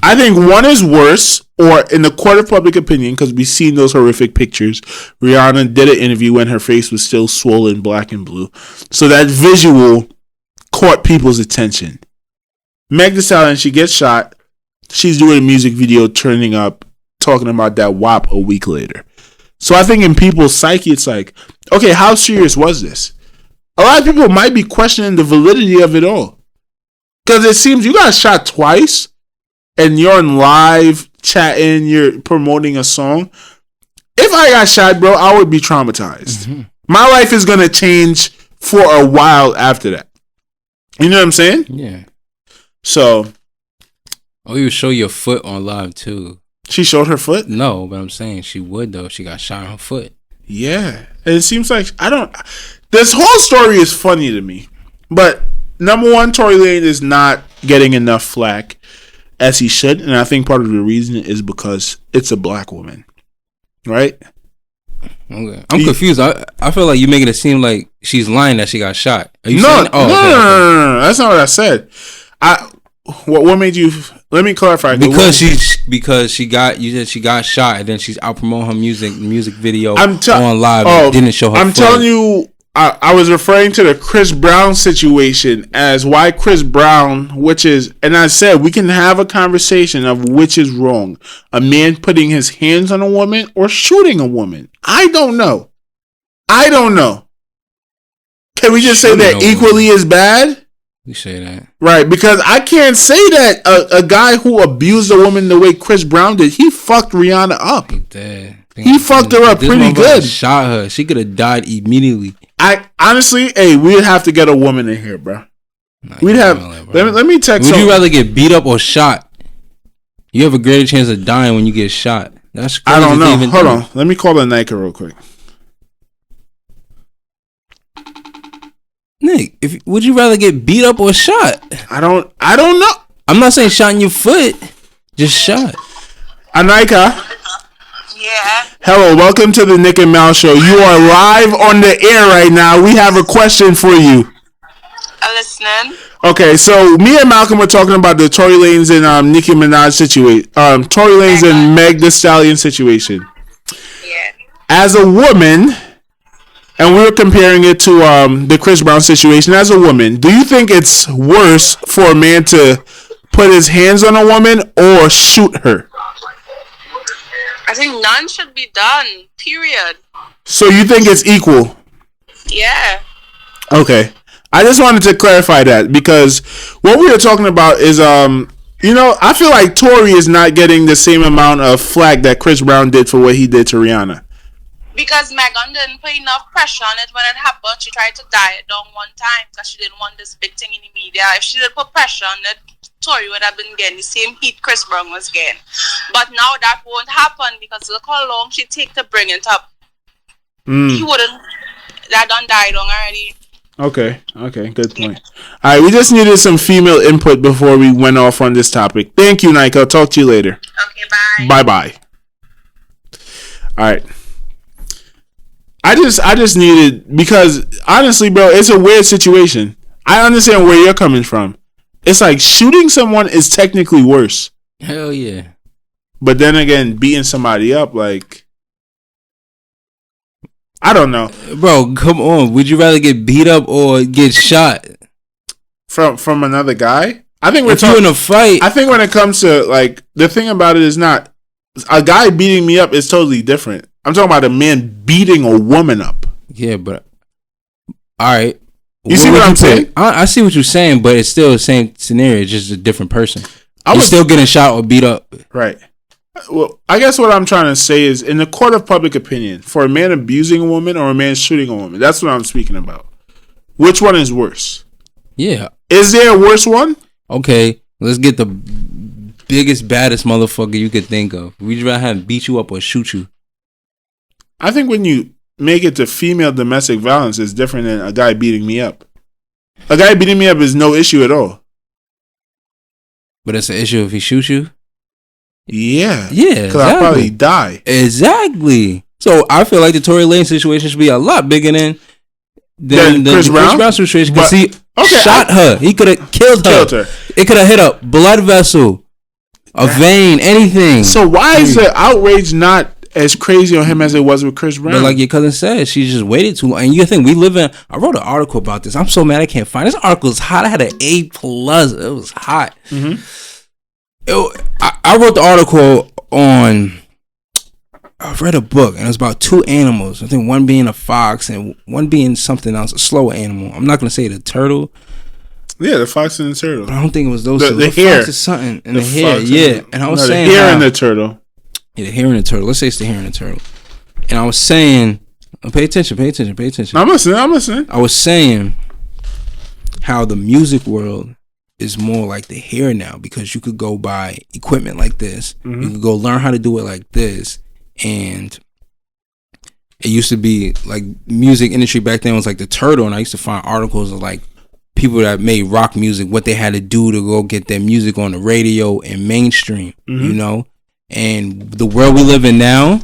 I think one is worse, or in the court of public opinion, because we've seen those horrific pictures. Rihanna did an interview when her face was still swollen black and blue. So that visual caught people's attention. Meg Thee Stallion, she gets shot. She's doing a music video turning up, talking about that WAP a week later. So I think in people's psyche, it's like, okay, how serious was this? A lot of people might be questioning the validity of it all. Because it seems you got shot twice, and you're on live chatting, you're promoting a song. If I got shot, bro, I would be traumatized. Mm-hmm. My life is going to change for a while after that. You know what I'm saying? Yeah. So. Oh, you show your foot on live, too. She showed her foot? No, but I'm saying she would, though. She got shot on her foot. Yeah. And it seems like, this whole story is funny to me. But, number one, Tory Lanez is not getting enough flack as he should. And I think part of the reason is because it's a black woman. Right? Okay. I'm confused. I feel like you're making it seem like she's lying that she got shot. Are you no, saying? Oh, no. That's not what I said. What made you? Let me clarify. Because she got shot and then she's out promoting her music video on live. And didn't show her. I'm telling you, I was referring to the Chris Brown situation as why Chris Brown, and I said we can have a conversation of which is wrong: a man putting his hands on a woman or shooting a woman. I don't know. Can we just say that equally is bad? You say that. Right, because I can't say that a guy who abused a woman the way Chris Brown did, he fucked Rihanna up. He did. He fucked her up pretty good. Shot her. She could have died immediately. I honestly, we'd have to get a woman in here, bro. We'd have. Let me text. Would you rather get beat up or shot? You have a greater chance of dying when you get shot. That's crazy. I don't know. Hold on. Let me call the Nike real quick. Nick, would you rather get beat up or shot? I don't know. I'm not saying shot in your foot. Just shot. Anika. Yeah. Hello, welcome to the Nick and Mal Show. You are live on the air right now. We have a question for you. I'm listening. Okay, so me and Malcolm were talking about the Tory Lanez and Nicki Minaj situation. Tory Lanez and Meg Thee Stallion situation. Yeah. As a woman, and we were comparing it to the Chris Brown situation. As a woman, do you think it's worse for a man to put his hands on a woman or shoot her? I think none should be done. Period. So you think it's equal? Yeah. Okay. I just wanted to clarify that because what we were talking about is, I feel like Tory is not getting the same amount of flack that Chris Brown did for what he did to Rihanna. Because Megan didn't put enough pressure on it when it happened. She tried to diet down one time because she didn't want this big thing in the media. If she did put pressure on it, Tory would have been getting the same heat Chris Brown was getting. But now that won't happen because look how long she take to bring it up. He wouldn't. That done died on already. Okay, good point. All right, we just needed some female input before we went off on this topic. Thank you, Nike. I'll talk to you later. Okay, bye. Bye. All right. I just needed, because honestly, bro, it's a weird situation. I understand where you're coming from. It's like shooting someone is technically worse. Hell yeah. But then again, beating somebody up, like, I don't know. Bro, come on. Would you rather get beat up or get shot? From another guy? I think if you're in a fight. I think when it comes to, like, the thing about it is not a guy beating me up is totally different. I'm talking about a man beating a woman up. Yeah, but all right. You see what I'm saying? I see what you're saying, but it's still the same scenario. It's just a different person. You're still getting shot or beat up. Right. Well, I guess what I'm trying to say is, in the court of public opinion, for a man abusing a woman or a man shooting a woman, that's what I'm speaking about. Which one is worse? Yeah. Is there a worse one? Okay, let's get the biggest, baddest motherfucker you could think of. Would you rather have him beat you up or shoot you? I think when you make it to female domestic violence, it's different than a guy beating me up. A guy beating me up is no issue at all. But it's an issue if he shoots you? Yeah. Yeah, because I'll probably die. Exactly. So I feel like the Tory Lanez situation should be a lot bigger than the Chris Brown situation. Because he shot her. He could have killed her. It could have hit a blood vessel, a vein, anything. So why is the outrage not as crazy on him as it was with Chris Brown? But like your cousin said, she just waited too long. And you think we live in... I wrote an article about this. I'm so mad I can't find it. This article is hot. I had an A+. It was hot. Mm-hmm. I wrote the article on... I read a book, and it was about two animals. I think one being a fox and one being something else, a slower animal. I'm not going to say the turtle. Yeah, the fox and the turtle. But I don't think it was those two. The hare. Fox is something. And the hare, yeah. And I was saying... the hare and the turtle. Yeah, the hare and the turtle. Let's say it's the hare and the turtle. And I was saying... Pay attention. I'm listening. I was saying how the music world is more like the hare now, because you could go buy equipment like this. Mm-hmm. You could go learn how to do it like this. And it used to be like music industry back then was like the turtle, and I used to find articles of like people that made rock music, what they had to do to go get their music on the radio and mainstream, you know? And the world we live in now,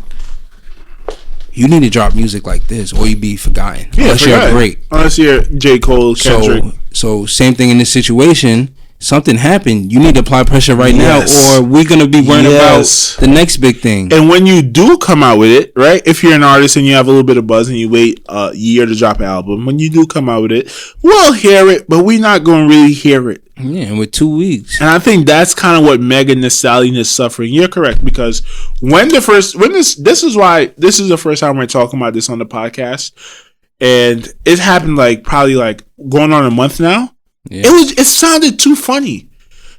you need to drop music like this or you be forgotten. Yeah, unless you're great. Unless you're J. Cole, Kendrick. So same thing in this situation. Something happened. You need to apply pressure right now, or we're gonna be worrying about the next big thing. And when you do come out with it, right? If you're an artist and you have a little bit of buzz and you wait a year to drop an album, when you do come out with it, we'll hear it, but we're not gonna really hear it. Yeah, and with 2 weeks. And I think that's kind of what Megan Thee Stallion is suffering. You're correct, because this is why this is the first time we're talking about this on the podcast, and it happened like probably like going on a month now. Yeah. It sounded too funny.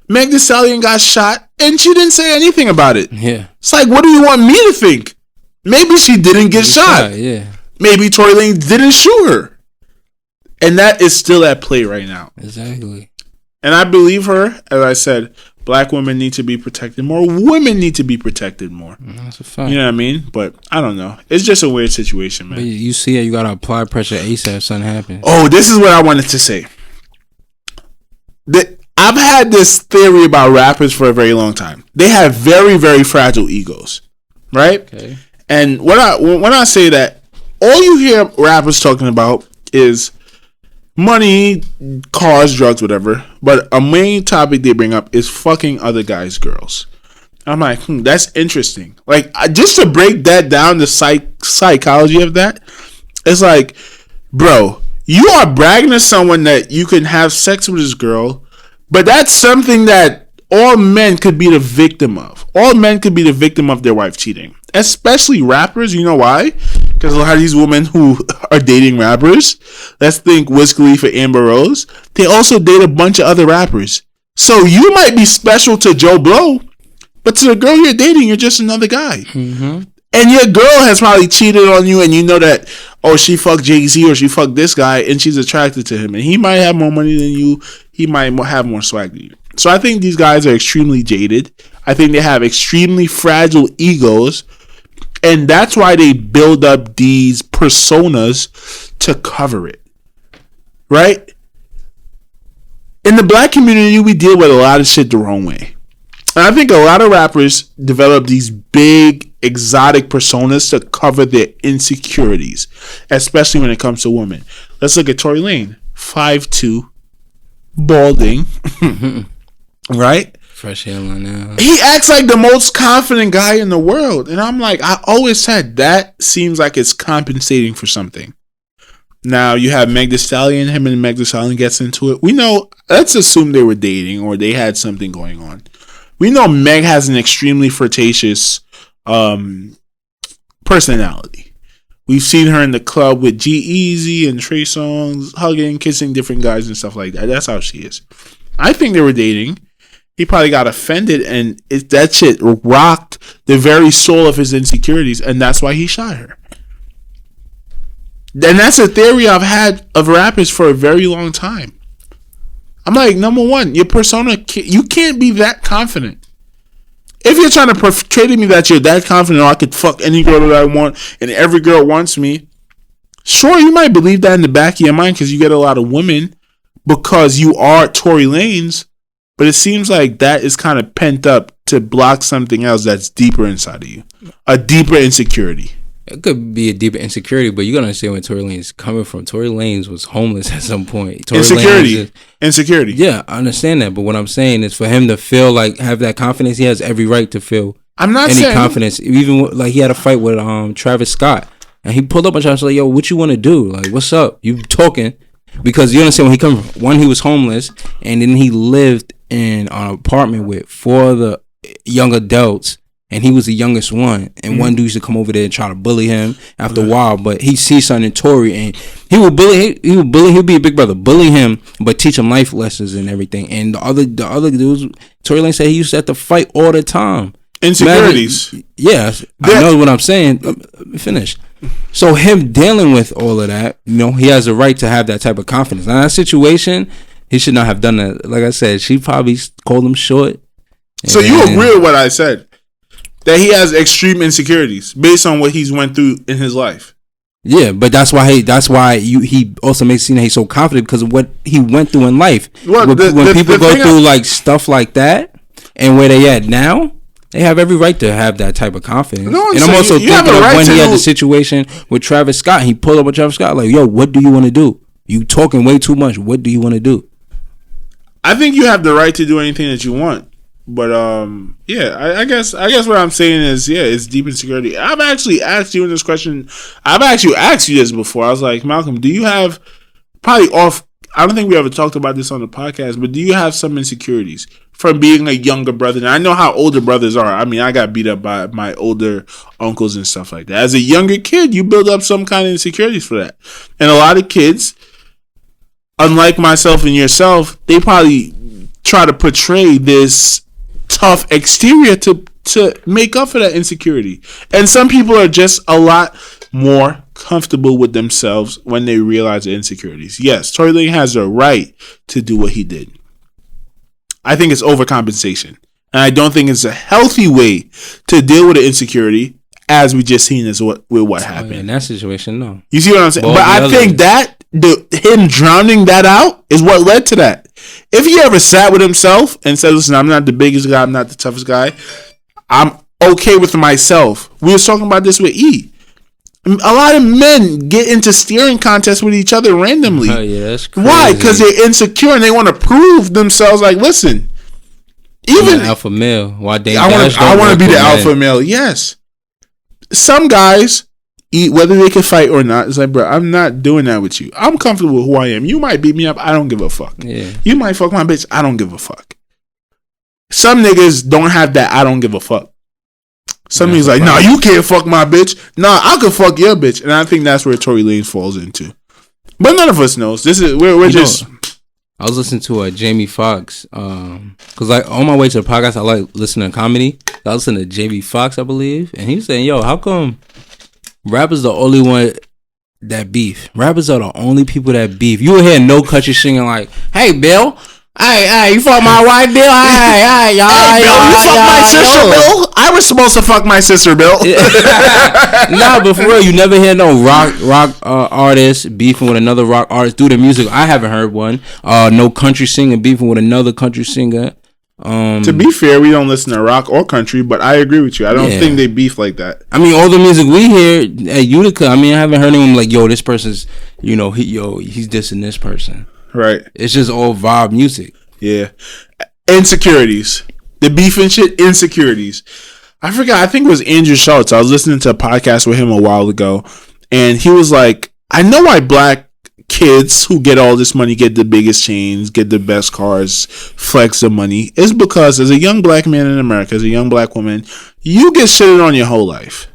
Meg Thee Stallion got shot and she didn't say anything about it. Yeah. It's like, what do you want me to think? Maybe she didn't get shot. Yeah. Maybe Tory Lanez didn't shoot her. And that is still at play right now. Exactly. And I believe her. As I said, black women need to be protected more. Women need to be protected more. That's a fact. You know what I mean? But I don't know. It's just a weird situation, man. But you see it, you got to apply pressure ASAP if something happens. Oh, this is what I wanted to say. I've had this theory about rappers for a very long time. They have very, very fragile egos, right? Okay. And when I say that, all you hear rappers talking about is money, cars, drugs, whatever. But a main topic they bring up is fucking other guys' girls. I'm like, that's interesting. Like, just to break that down, the psychology of that, it's like, bro, you are bragging to someone that you can have sex with this girl, but that's something that all men could be the victim of. All men could be the victim of their wife cheating, especially rappers. You know why? Because a lot of these women who are dating rappers, let's think Wiz Khalifa, Amber Rose, they also date a bunch of other rappers. So you might be special to Joe Blow, but to the girl you're dating, you're just another guy. Mm-hmm. And your girl has probably cheated on you, and you know that, oh, she fucked Jay-Z or she fucked this guy, and she's attracted to him. And he might have more money than you. He might have more swag than you. So I think these guys are extremely jaded. I think they have extremely fragile egos. And that's why they build up these personas to cover it. Right? In the black community, we deal with a lot of shit the wrong way. And I think a lot of rappers develop these big, exotic personas to cover their insecurities, especially when it comes to women. Let's look at Tory Lanez. 5'2", balding, right? fresh hairline now. He acts like the most confident guy in the world. And I'm like, I always said that seems like it's compensating for something. Now you have Meg Thee Stallion. Him and Meg Thee Stallion gets into it. We know, let's assume they were dating or they had something going on. We know Meg has an extremely flirtatious personality. We've seen her in the club with G-Eazy and Trey Songz, hugging, kissing different guys and stuff like that. That's how she is. I think they were dating. He probably got offended, and that shit rocked the very soul of his insecurities, and that's why he shot her. And that's a theory I've had of rappers for a very long time. I'm like, number one, your persona, you can't be that confident. If you're trying to portray to me that you're that confident, I could fuck any girl that I want, and every girl wants me, sure, you might believe that in the back of your mind because you get a lot of women because you are Tory Lanez, but it seems like that is kind of pent up to block something else that's deeper inside of you, a deeper insecurity. It could be a deeper insecurity, but you gotta understand where Tory Lanez is coming from. Tory Lanez was homeless at some point. Tory Insecurity. Yeah, I understand that, but what I'm saying is for him to feel like have that confidence, he has every right to feel. I'm not any saying confidence. Even like he had a fight with Travis Scott, and he pulled up on Travis like, "Yo, what you want to do? Like, what's up? You talking?" Because you understand when he come from, one, he was homeless, and then he lived in an apartment with 4 other young adults. And he was the youngest one. And one dude used to come over there and try to bully him after a while. But he sees something in Tory and he would bully. He'll be a big brother. Bully him, but teach him life lessons and everything. And the other dudes, Tory Lanez said he used to have to fight all the time. Insecurities. I know what I'm saying. Let me finish. So him dealing with all of that, he has a right to have that type of confidence. Now that situation, he should not have done that. Like I said, she probably called him short. So you agree with what I said? That he has extreme insecurities based on what he's went through in his life. Yeah, but that's why he also makes it seem that he's so confident because of what he went through in life. Well, when people go through like stuff like that and where they at now, they have every right to have that type of confidence. And I'm also thinking of when he had the situation with Travis Scott. He pulled up with Travis Scott like, "Yo, what do you want to do? You talking way too much. What do you want to do?" I think you have the right to do anything that you want. But I guess what I'm saying is, it's deep insecurity. I've actually asked you in this question. I've actually asked you this before. I was like, Malcolm, do you have probably off? I don't think we ever talked about this on the podcast, but do you have some insecurities from being a younger brother? And I know how older brothers are. I mean, I got beat up by my older uncles and stuff like that. As a younger kid, you build up some kind of insecurities for that. And a lot of kids, unlike myself and yourself, they probably try to portray this tough exterior to make up for that insecurity. And some people are just a lot more comfortable with themselves when they realize their insecurities. Yes, Tory Lanez has a right to do what he did. I think it's overcompensation. And I don't think it's a healthy way to deal with an insecurity as we just seen with what happened. In that situation, no. You see what I'm saying? But I think that him drowning that out is what led to that. If he ever sat with himself and said, "Listen, I'm not the biggest guy, I'm not the toughest guy, I'm okay with myself." We were talking about this with E. A lot of men get into staring contests with each other randomly. Oh yeah, that's crazy. Why? Because they're insecure and they want to prove themselves. Like, listen, even alpha male. Why I want to be the alpha male. Yes, some guys, whether they can fight or not, it's like, bro, I'm not doing that with you. I'm comfortable with who I am. You might beat me up. I don't give a fuck. Yeah. You might fuck my bitch. I don't give a fuck. Some niggas don't have that I don't give a fuck. Some niggas like, nah, you can't fuck my bitch. Nah, I can fuck your bitch. And I think that's where Tory Lanez falls into. But none of us knows. This is we're just. I was listening to Jamie Foxx because like on my way to the podcast, I like listening to comedy. I listened to Jamie Foxx, I believe, and he was saying, "Yo, how come rappers the only one that beef? Rappers are the only people that beef. You will hear No Country singing like, "Hey, Bill, hey, you fuck my wife, Bill? Hey, Bill, you fuck my sister, Bill? I was supposed to fuck my sister, Bill." Nah, but for real, you never hear no rock artist beefing with another rock artist through the music. I haven't heard one. No country singer beefing with another country singer. To be fair, we don't listen to rock or country, but I agree with you. I don't think they beef like that. I mean, all the music we hear at Utica, I mean, I haven't heard anyone like, "Yo, this person's, he's dissing this person." Right. It's just all vibe music. Yeah. Insecurities. The beef and shit, insecurities. I forgot. I think it was Andrew Schultz. I was listening to a podcast with him a while ago, and he was like, I know why black kids who get all this money get the biggest chains, get the best cars, flex the money. It's because as a young black man in America, as a young black woman, you get shitted on your whole life.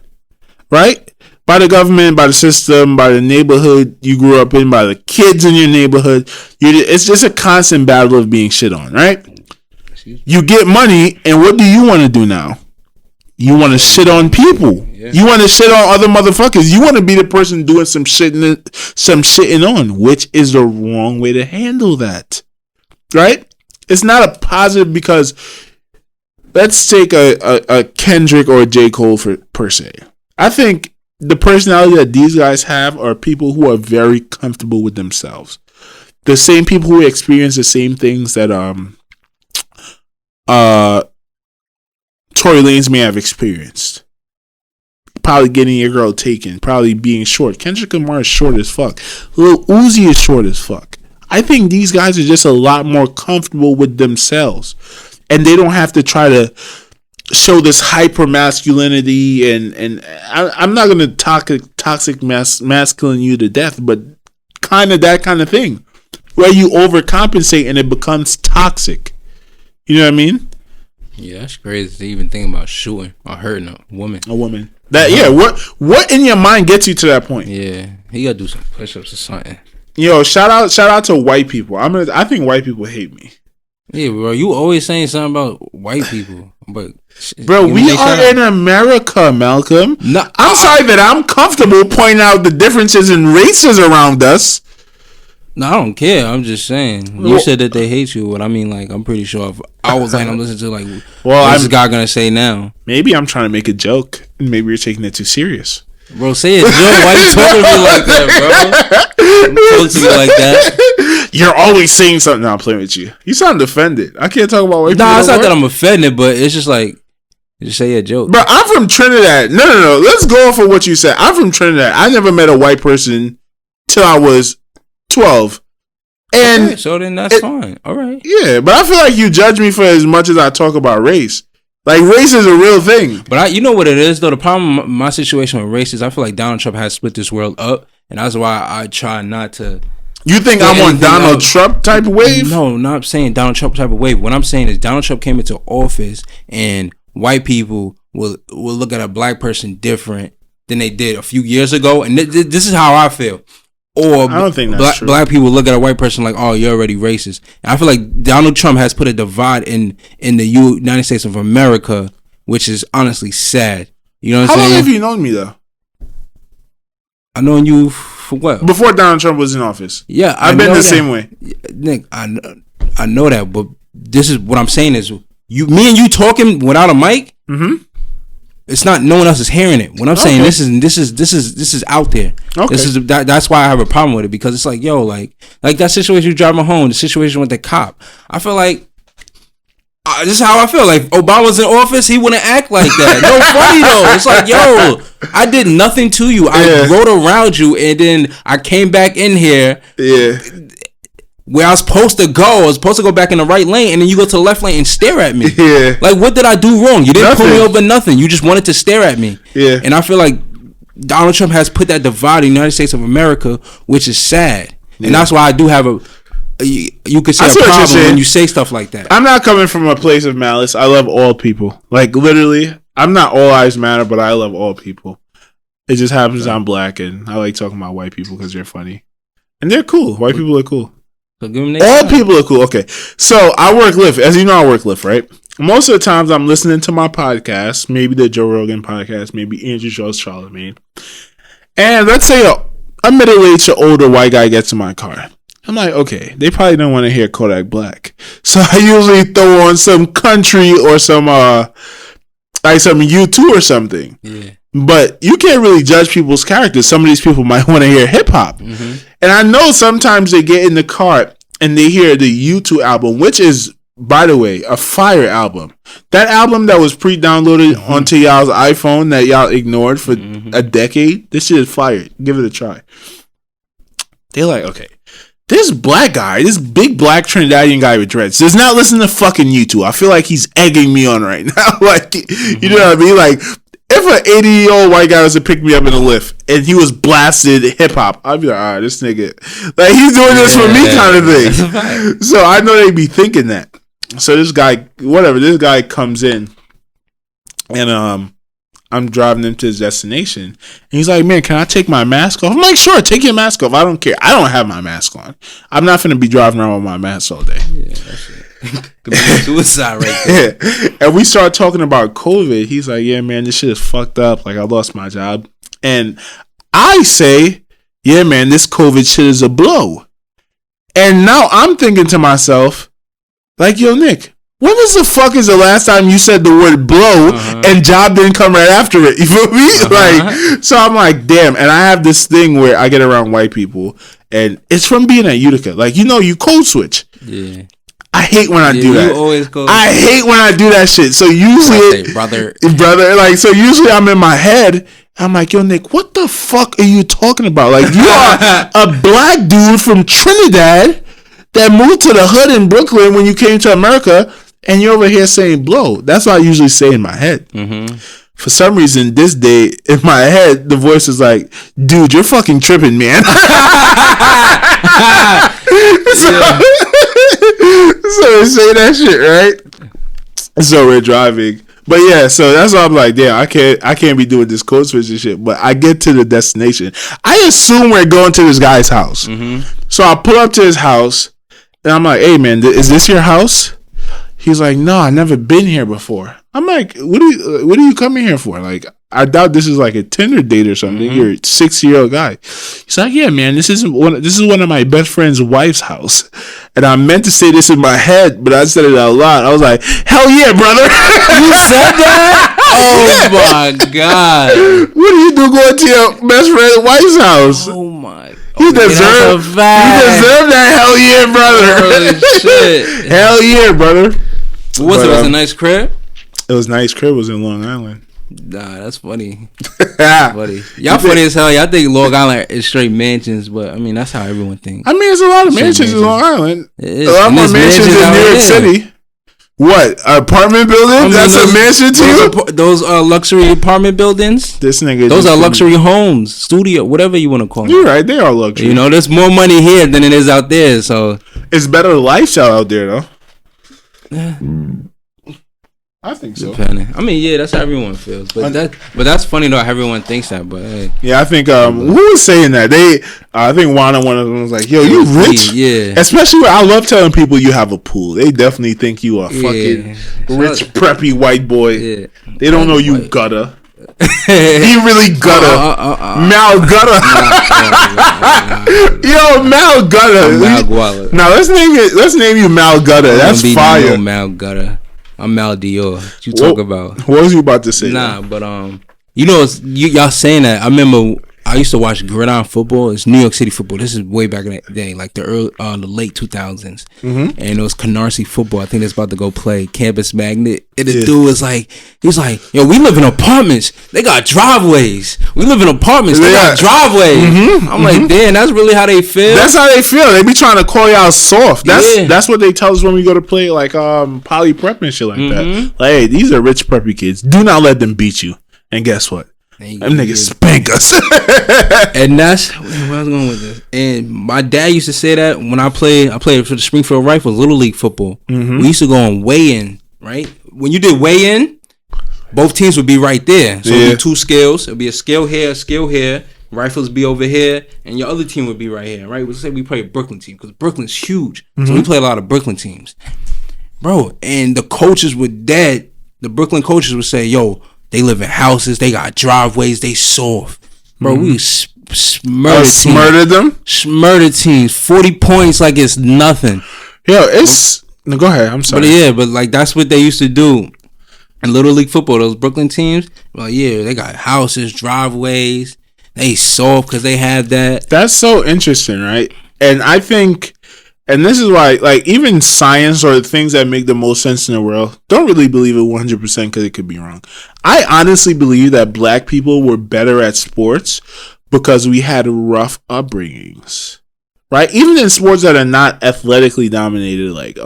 Right? By the government, by the system, by the neighborhood you grew up in, by the kids in your neighborhood. It's just a constant battle of being shit on, right? You get money, and what do you want to do now? You want to shit on people. Yeah. You want to shit on other motherfuckers. You want to be the person doing some shitting on, which is the wrong way to handle that. Right? It's not a positive because let's take a Kendrick or a J. Cole per se. I think the personality that these guys have are people who are very comfortable with themselves. The same people who experience the same things that Tory Lanez may have experienced. Probably getting your girl taken. Probably being short. Kendrick Lamar is short as fuck. Lil Uzi is short as fuck. I think these guys are just a lot more comfortable with themselves. And they don't have to try to show this hyper masculinity. And I'm not going to toxic masculine you to death. But kind of that kind of thing. Where you overcompensate and it becomes toxic. You know what I mean? Yeah, that's crazy to even think about shooting or hurting a woman. That yeah, what in your mind gets you to that point? Yeah, he gotta do some push-ups or something. Yo, shout out to white people. I think white people hate me. Yeah, bro, you always saying something about white people, but bro, we are in America, Malcolm. No, I'm sorry that I'm comfortable pointing out the differences in races around us. No, I don't care. I'm just saying. You said that they hate you, but I mean, like, I'm pretty sure if I was like, I'm listening to, like, what's this guy gonna say now? Maybe I'm trying to make a joke, and maybe you're taking it too serious. Bro, say a joke. Why you talking to me like that, bro? Don't talk to me like that. You're always saying something. No, I'm playing with you. You sound offended. I can't talk about white people. Nah, it's not that I'm offended, but it's just like, just say a joke. Bro, I'm from Trinidad. No. Let's go for what you said. I'm from Trinidad. I never met a white person till I was 12. And okay, so then that's fine. All right. Yeah, but I feel like you judge me for as much as I talk about race. Like, race is a real thing. But you know what it is, though? The problem, my situation with race is I feel like Donald Trump has split this world up. And that's why I try not to. You think I'm on Donald Trump type of wave? No, not saying Donald Trump type of wave. What I'm saying is Donald Trump came into office and white people will look at a black person different than they did a few years ago. And this is how I feel. Or I don't think that's true. Black people look at a white person like, oh, you're already racist. And I feel like Donald Trump has put a divide in the United States of America, which is honestly sad. You know what I'm saying? How long have you known me, though? I've known you for what? Before Donald Trump was in office. Yeah. I've been the same way. Nick, I know that, but this is what I'm saying is, me and you talking without a mic, it's not, no one else is hearing it. When I'm saying this is out there. Okay. That's why I have a problem with it, because it's like, yo, like that situation you driving home, the situation with the cop. I feel like this is how I feel. Like, Obama's in office, he wouldn't act like that. No, funny though. It's like, yo, I did nothing to you. I rode around you, and then I came back in here. Yeah. Where I was supposed to go. I was supposed to go back in the right lane, and then you go to the left lane and stare at me. Yeah. Like, what did I do wrong? You didn't pull me over nothing. You just wanted to stare at me. Yeah. And I feel like Donald Trump has put that divide in the United States of America, which is sad. Yeah. And that's why I do have you could say a problem when you say stuff like that. I'm not coming from a place of malice. I love all people. Like, literally, I'm not all lives matter, but I love all people. It just happens I'm black, and I like talking about white people because they're funny. And they're cool. White people are cool. So all people are cool. Okay. So I work Lyft. As you know, I work Lyft, right? Most of the times I'm listening to my podcast, maybe the Joe Rogan podcast, maybe Andrew Schultz, Charlemagne. And let's say a middle-aged or older white guy gets in my car. I'm like, okay, they probably don't want to hear Kodak Black. So I usually throw on some country or some like some U2 or something. Yeah. But you can't really judge people's characters. Some of these people might want to hear hip hop. Mm-hmm. And I know sometimes they get in the car and they hear the U2 album, which is, by the way, a fire album. That album that was pre-downloaded onto y'all's iPhone that y'all ignored for a decade, this shit is fire. Give it a try. They're like, okay, this black guy, this big black Trinidadian guy with dreads, does not listen to fucking YouTube. I feel like he's egging me on right now. Like, you know what I mean? Like, if an 80-year-old white guy was to pick me up in a Lyft and he was blasted hip hop, I'd be like, all right, this nigga, like, he's doing this for me kind of thing. So I know they'd be thinking that. So this guy comes in and I'm driving him to his destination. And he's like, man, can I take my mask off? I'm like, sure, take your mask off. I don't care. I don't have my mask on. I'm not going to be driving around with my mask all day. Yeah, that's it. Could be suicide right there. Yeah. And we start talking about COVID. He's like, yeah, man, this shit is fucked up. Like, I lost my job. And I say, yeah, man, this COVID shit is a blow. And now I'm thinking to myself, like, yo, Nick, when the fuck is the last time you said the word blow and job didn't come right after it? You feel me? Like, so I'm like, damn. And I have this thing where I get around white people, and it's from being at Utica. Like, you know, you code switch. Yeah. I hate when I do that. Always go. I hate when I do that shit. So usually, brother, like, so usually I'm in my head. I'm like, yo, Nick, what the fuck are you talking about? Like, you are a black dude from Trinidad that moved to the hood in Brooklyn when you came to America, and you're over here saying blow. That's what I usually say in my head. Mm-hmm. For some reason, this day, in my head, the voice is like, dude, you're fucking tripping, man. So say that shit, right? So we're driving. But yeah, so that's why I'm like, damn, I can't be doing this code switch and shit. But I get to the destination. I assume we're going to this guy's house. Mm-hmm. So I pull up to his house, and I'm like, hey, man, is this your house? He's like, no, I've never been here before. I'm like, what are you coming here for? Like, I doubt this is like a Tinder date or something. Mm-hmm. You're a 60-year-old guy. He's like, yeah, man, this is one of my best friend's wife's house. And I meant to say this in my head, but I said it out loud. I was like, hell yeah, brother. You said that? Oh my God. What do you do going to your best friend's wife's house? Oh my God. You deserve that hell yeah, brother. Holy shit. Hell yeah, brother. What was it? Was it a nice crib? It was a nice crib. It was in Long Island. Nah, that's funny. Funny. Y'all funny as hell. Y'all think Long Island is straight mansions, but I mean that's how everyone thinks. I mean, there's a lot of mansions in Long Island. A lot more mansions in New York City. What, apartment buildings? That's a mansion to you? Those luxury apartment buildings. This nigga. Those are luxury homes, studio, whatever you want to call them. You're right. They are luxury. You know, there's more money here than it is out there. So it's better lifestyle out there, though. Yeah. I think so. Depending. I mean, yeah, that's how everyone feels. But that's funny though. Everyone thinks that. But hey. Yeah, I think who was saying that? I think one of them was like, "Yo, you rich." Yeah. Especially when I love telling people you have a pool. They definitely think you are fucking rich, preppy white boy. Yeah. They don't know you Gutta. He really Gutta. Mal Gutta. Yo, Mal Gutta. Mal Guala. Now let's name you Mal Gutta. That's fire. No Mal Gutta. I'm Mal Dior. What you talk about? What was you about to say? Nah, but you know, y'all saying that. I remember I used to watch gridiron football. It's New York City football. This is way back in the day, like the late 2000s. Mm-hmm. And it was Canarsie football. I think it's about to go play Campus Magnet. And the dude was like, he's like, yo, we live in apartments. They got driveways. We live in apartments. They got driveways. Mm-hmm. I'm like, damn, that's really how they feel. That's how they feel. They be trying to call y'all soft. That's what they tell us when we go to play like poly prep and shit like that. Like, hey, these are rich preppy kids. Do not let them beat you. And guess what? Them niggas spank us. And that's where I was going with this. And my dad used to say that when I played for the Springfield Rifles, Little League football. Mm-hmm. We used to go on weigh-in, right? When you did weigh-in, both teams would be right there. So it would be two scales. It would be a scale here. Rifles be over here, and your other team would be right here, right? Let's say we play a Brooklyn team, because Brooklyn's huge. Mm-hmm. So we play a lot of Brooklyn teams. Bro, and the coaches were dead. The Brooklyn coaches would say, yo, they live in houses. They got driveways. They soft. Bro, we smurdered them? Smurdered teams. 40 points like it's nothing. Yo, it's... No, go ahead. I'm sorry. But like that's what they used to do. In Little League football, those Brooklyn teams, well, yeah, they got houses, driveways. They soft because they have that. That's so interesting, right? And I think... And this is why, like, even science or things that make the most sense in the world, don't really believe it 100% because it could be wrong. I honestly believe that black people were better at sports because we had rough upbringings. right? Even in sports that are not athletically dominated, like,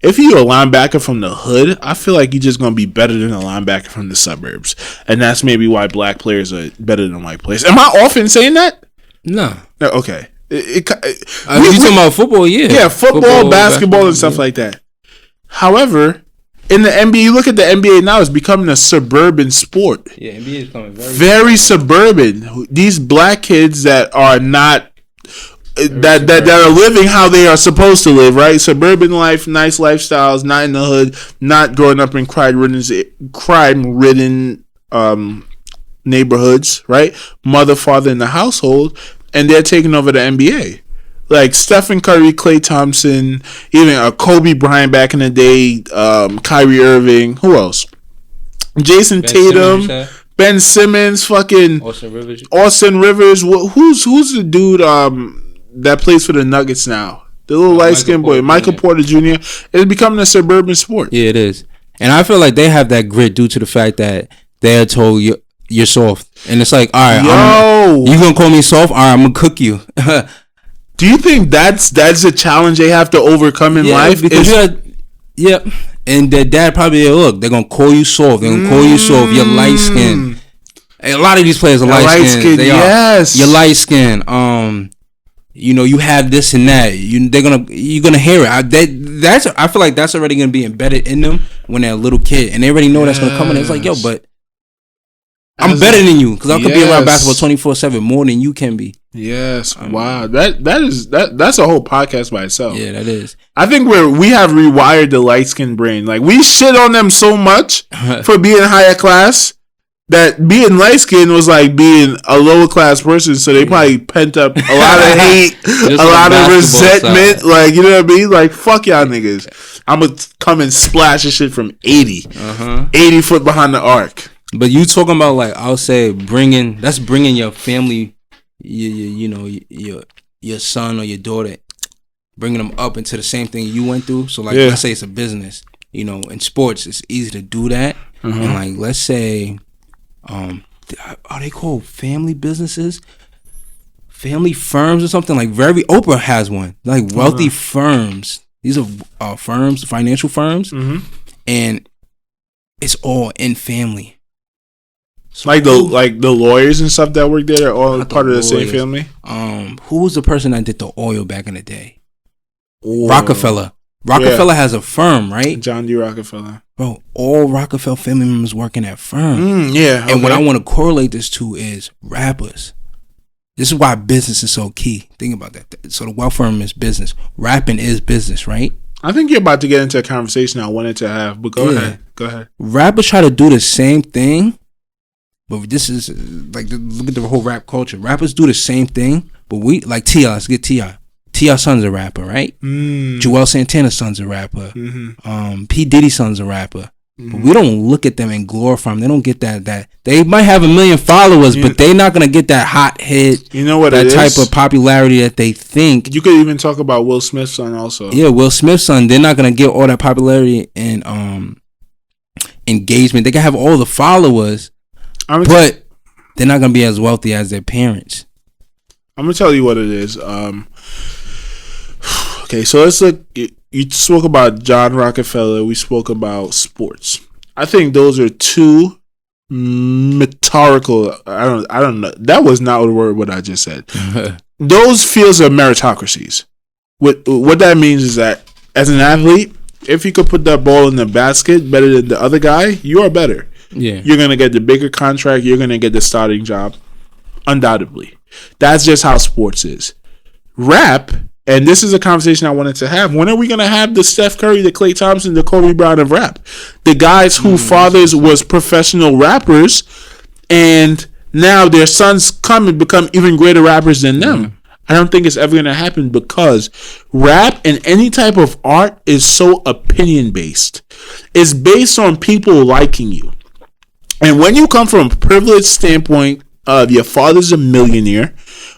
if you're a linebacker from the hood, I feel like you're just going to be better than a linebacker from the suburbs. And that's maybe why black players are better than white players. Am I off in saying that? No. Okay. You talking about football? Yeah. Yeah, football, basketball, and stuff like that. However, in the NBA, you look at the NBA now, it's becoming a suburban sport. Yeah, NBA is becoming very suburban. These black kids that are not that are living how they are supposed to live, right? Suburban life, nice lifestyles, not in the hood, not growing up in crime-ridden neighborhoods, right? Mother, father in the household, and they're taking over the NBA. Like Stephen Curry, Klay Thompson, even Kobe Bryant back in the day, Kyrie Irving. Who else? Jason Tatum, Ben Simmons, fucking Austin Rivers. Who's the dude that plays for the Nuggets now? The little light skinned boy, Michael Porter Jr. It's becoming a suburban sport. Yeah, it is, and I feel like they have that grit due to the fact that they're told you're soft, and it's like, all right, you gonna call me soft? All right, I'm gonna cook you. Do you think that's a challenge they have to overcome in life? Because and their dad probably, look, they're gonna call you soft. They're gonna call you soft. You're light skinned. A lot of these players are light skinned. Yes, you're light skinned. You have this and that. You're gonna hear it. I feel like that's already gonna be embedded in them when they're a little kid, and they already know that's gonna come in. It's like, yo, but I'm better than you because I could be around basketball 24/7 more than you can be. Yes, wow. That's a whole podcast by itself. Yeah, that is. I think we have rewired the light skinned brain. Like we shit on them so much for being higher class that being light skinned was like being a lower class person. So they probably pent up a lot of hate, a lot of resentment. Side. Like, you know what I mean? Like, fuck y'all niggas. I'm gonna come and splash this shit from 80 foot behind the arc. But you talking about, like, I'll say bringing your family, your son or your daughter, bringing them up into the same thing you went through. So, like, let's say it's a business. In sports, it's easy to do that. And, like, let's say, are they called family businesses? Family firms or something? Like, Oprah has one. Like, wealthy firms. These are firms, financial firms. And it's all in family. So like the lawyers and stuff that work there are all part of the same family. Who was the person that did the oil back in the day? Rockefeller. Rockefeller has a firm, right? John D. Rockefeller. Bro, all Rockefeller family members work in that firm. And what I want to correlate this to is rappers. This is why business is so key. Think about that. So the wealth firm is business. Rapping is business, right? I think you're about to get into a conversation I wanted to have, but go ahead. Rappers try to do the same thing. But this is like, look at the whole rap culture. Rappers do the same thing, but we like T.I. Let's get T.I. T.I. son's a rapper, right? Joel Santana's son's a rapper. P. Diddy's son's a rapper. But we don't look at them and glorify them. They don't get that. They might have 1 million followers, but they're not gonna get that hot hit. You know what? That type of popularity that they think. You could even talk about Will Smith's son also. Yeah, Will Smith's son. They're not gonna get all that popularity and engagement. They can have all the followers. But they're not gonna be as wealthy as their parents. I'm gonna tell you what it is. Okay, so let's look. You spoke about John Rockefeller. We spoke about sports. I think those are two rhetorical. I don't know. That was not the word what I just said. Those fields are meritocracies. What that means is that as an athlete, if you could put that ball in the basket better than the other guy, you are better. Yeah, you're gonna get the bigger contract. You're gonna get the starting job, undoubtedly. That's just how sports is. Rap, and this is a conversation I wanted to have. When are we gonna have the Steph Curry, the Klay Thompson, the Kobe Bryant of rap? The guys whose fathers was professional rappers, and now their sons come and become even greater rappers than them. I don't think it's ever gonna happen because rap and any type of art is so opinion based. It's based on people liking you. And when you come from a privileged standpoint of your father's a millionaire,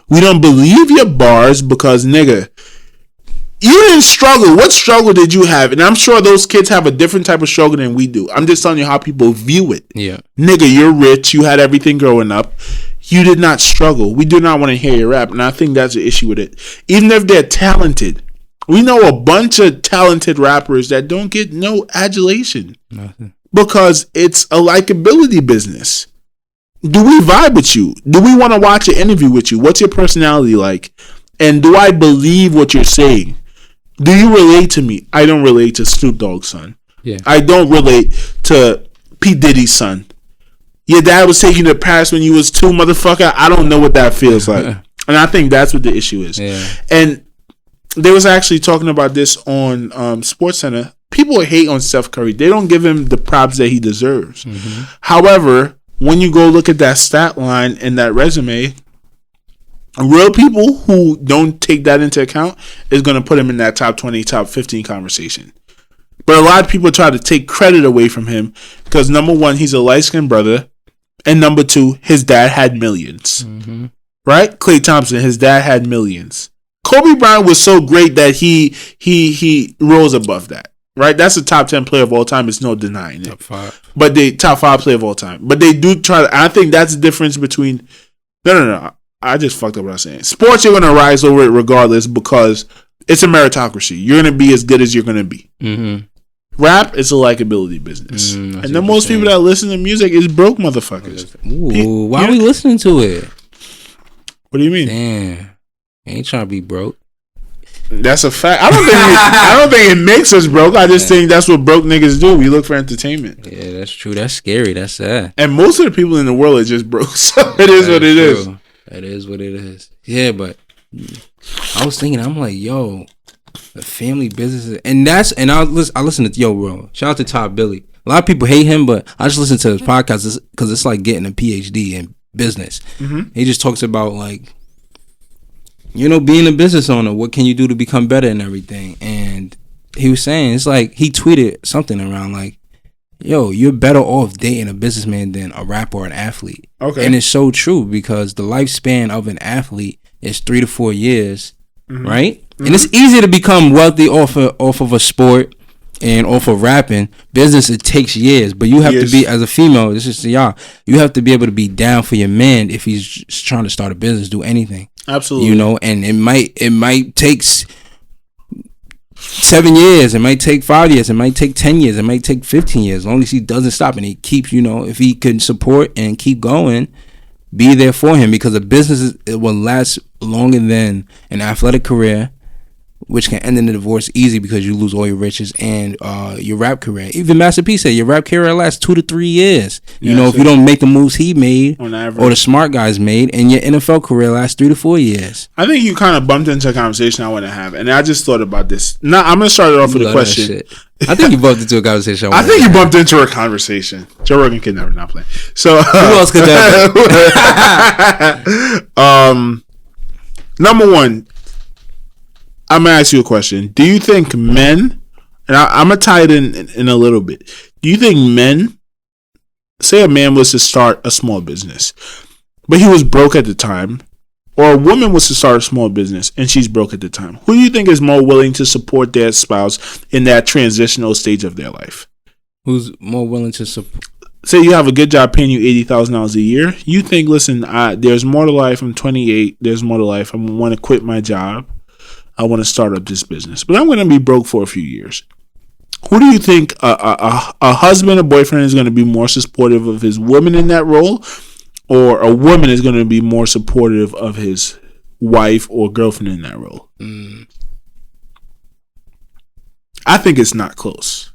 we don't believe your bars because, nigga, you didn't struggle. What struggle did you have? And I'm sure those kids have a different type of struggle than we do. I'm just telling you how people view it. Yeah. Nigga, you're rich. You had everything growing up. You did not struggle. We do not want to hear your rap. And I think that's the issue with it. Even if they're talented. We know a bunch of talented rappers that don't get no adulation. Nothing. Because it's a likability business. Do we vibe with you? Do we want to watch an interview with you? What's your personality like? And do I believe what you're saying? Do you relate to me? I don't relate to Snoop Dogg's son. Yeah. I don't relate to P. Diddy's son. Your dad was taking you to Paris when you was 2, motherfucker. I don't know what that feels like. And I think that's what the issue is. Yeah. And they was actually talking about this on SportsCenter. People hate on Steph Curry. They don't give him the props that he deserves. Mm-hmm. However, when you go look at that stat line and that resume, real people who don't take that into account is going to put him in that top 20, top 15 conversation. But a lot of people try to take credit away from him because, number one, he's a light-skinned brother. And number two, his dad had millions. Mm-hmm. Right? Klay Thompson, his dad had millions. Kobe Bryant was so great that he rose above that. Right? That's a top 10 player of all time. It's no denying it. Top 5. But they top 5 player of all time. But they do try to, I think that's the difference between, no. I just fucked up what I was saying. Sports, you're going to rise over it regardless because it's a meritocracy. You're going to be as good as you're going to be. Mm-hmm. Rap is a likability business. And the most people that listen to music is broke motherfuckers. Ooh, why are we listening to it? What do you mean? Damn. Ain't trying to be broke. That's a fact. I don't think it makes us broke. I just think that's what broke niggas do. We look for entertainment. Yeah, that's true. That's scary. That's sad. And most of the people in the world are just broke. So it is what it is. That is what it is. Yeah, but I was thinking, I'm like, yo, the family business, and I listen to bro. Shout out to ToddBilli. A lot of people hate him, but I just listen to his podcast because it's like getting a PhD in business. Mm-hmm. He just talks about like, being a business owner. What can you do to become better and everything? And he was saying it's like he tweeted something around like, yo, you're better off dating a businessman than a rapper or an athlete. Okay. And it's so true because the lifespan of an athlete is 3 to 4 years, right? Mm-hmm. And it's easy to become wealthy off of a sport and off of rapping. Business, it takes years, but you have to be, as a female, this is to y'all, you have to be able to be down for your man if he's just trying to start a business, do anything. Absolutely. And it might take 7 years, it might take 5 years, it might take 10 years, it might take 15 years, as long as he doesn't stop and he keeps, if he can support and keep going, be there for him, because a business it will last longer than an athletic career, which can end in a divorce easy because you lose all your riches, and your rap career. Even Master P said your rap career lasts 2 to 3 years. If you don't make the moves he made or the smart guys made, and your NFL career lasts 3 to 4 years. I think you kind of bumped into a conversation I want to have, and I just thought about this. Now I'm gonna start it off with a question. I think you bumped into a conversation. I think you bumped into a conversation. Joe Rogan can never not play. So who else could that? Number one, I'm gonna ask you a question. Do you think men, and I'm gonna tie it in a little bit. Do you think men, say a man was to start a small business, but he was broke at the time, or a woman was to start a small business and she's broke at the time, who do you think is more willing to support their spouse in that transitional stage of their life? Who's more willing to support? Say you have a good job paying you $80,000 a year. You think, listen, there's more to life. I'm 28. There's more to life. I want to quit my job. I want to start up this business, but I'm going to be broke for a few years. Who do you think a husband or boyfriend is going to be more supportive of his woman in that role, or a woman is going to be more supportive of his wife or girlfriend in that role? I think it's not close.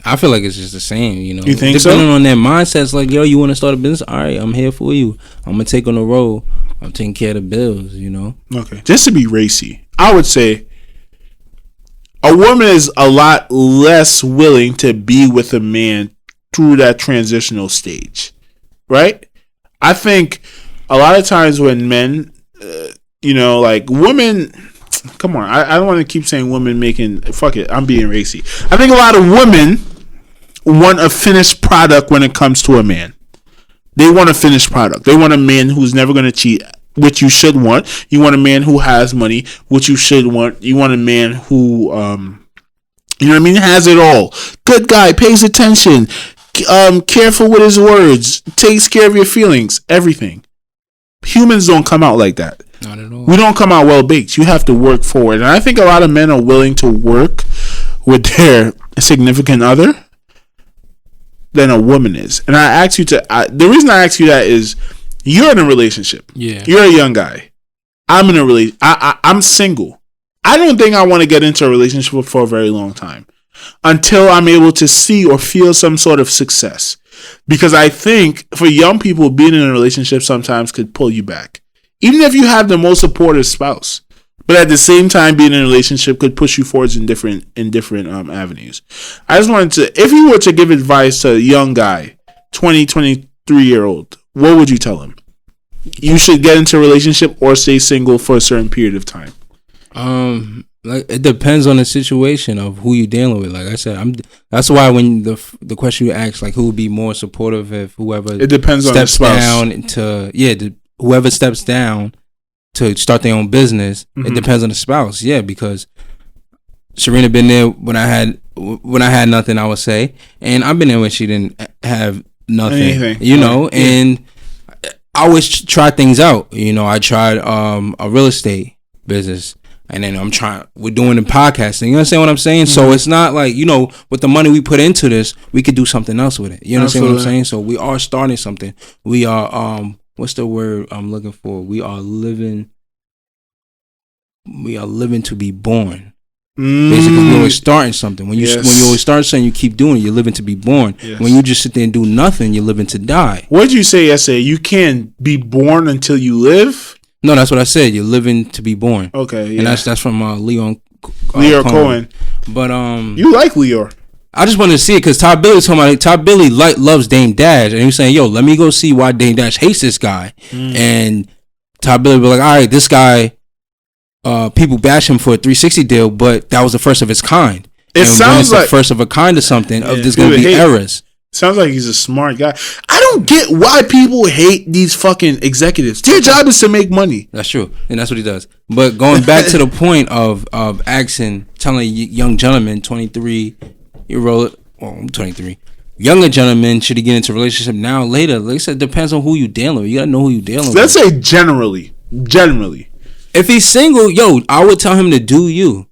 I feel like it's just the same, You think so? Depending on their mindsets, like, yo, you want to start a business? All right, I'm here for you. I'm going to take on the road. I'm taking care of the bills, Okay. Just to be racy, I would say a woman is a lot less willing to be with a man through that transitional stage, right? I think a lot of times when men, like women, come on, I don't want to keep saying women making, fuck it, I'm being racy. I think a lot of women want a finished product when it comes to a man. They want a finished product. They want a man who's never going to cheat, which you should want. You want a man who has money, which you should want. You want a man who, has it all. Good guy, pays attention, careful with his words, takes care of your feelings, everything. Humans don't come out like that. Not at all. We don't come out well baked. You have to work for it. And I think a lot of men are willing to work with their significant other than a woman is. And I ask you the reason I ask you that is you're in a relationship. Yeah. You're a young guy. I'm in a I'm single. I don't think I want to get into a relationship for a very long time until I'm able to see or feel some sort of success. Because I think for young people, being in a relationship sometimes could pull you back. Even if you have the most supportive spouse. But at the same time, being in a relationship could push you forwards in different avenues. I just wanted to, if you were to give advice to a young guy, 23-year-old, what would you tell him? You should get into a relationship or stay single for a certain period of time. Like it depends on the situation of who you're dealing with. Like I said, that's why when the question you asked, like who would be more supportive if whoever it depends on the spouse. Down to whoever steps down to start their own business. Mm-hmm. It depends on the spouse. Yeah, because Serena been there when I had nothing, I would say, and I've been there when she didn't have nothing. Anything. You know, and I always try things out. You know, I tried a real estate business. And then we're doing the podcasting. You understand what I'm saying? Mm-hmm. So it's not like, you know, with the money we put into this, we could do something else with it. You understand what I'm saying? So we are starting something. We are, what's the word I'm looking for? We are living to be born. Basically, we're always starting something. When you always start something, you keep doing it. You're living to be born. Yes. When you just sit there and do nothing, you're living to die. What did you say yesterday? You can't be born until you live? No, that's what I said. You're living to be born. Okay, yeah. And that's from Leo Cohen. But you like Leo? I just wanted to see it because ToddBilli told me ToddBilli loves Dame Dash, and he was saying, "Yo, let me go see why Dame Dash hates this guy." And ToddBilli be like, "All right, this guy, people bash him for a 360 deal, but that was the first of its kind. It sounds like the first of a kind of something. There's gonna be errors." Sounds like he's a smart guy. I don't get why people hate these fucking executives. Their job is to make money. That's true, and that's what he does. But going back to the point of telling a young gentleman, 23-year-old, well, I'm 23, younger gentlemen, should he get into a relationship now or later? Like I said, it depends on who you dealing with. You gotta know who you dealing with. Let's say generally. If he's single, I would tell him to do you.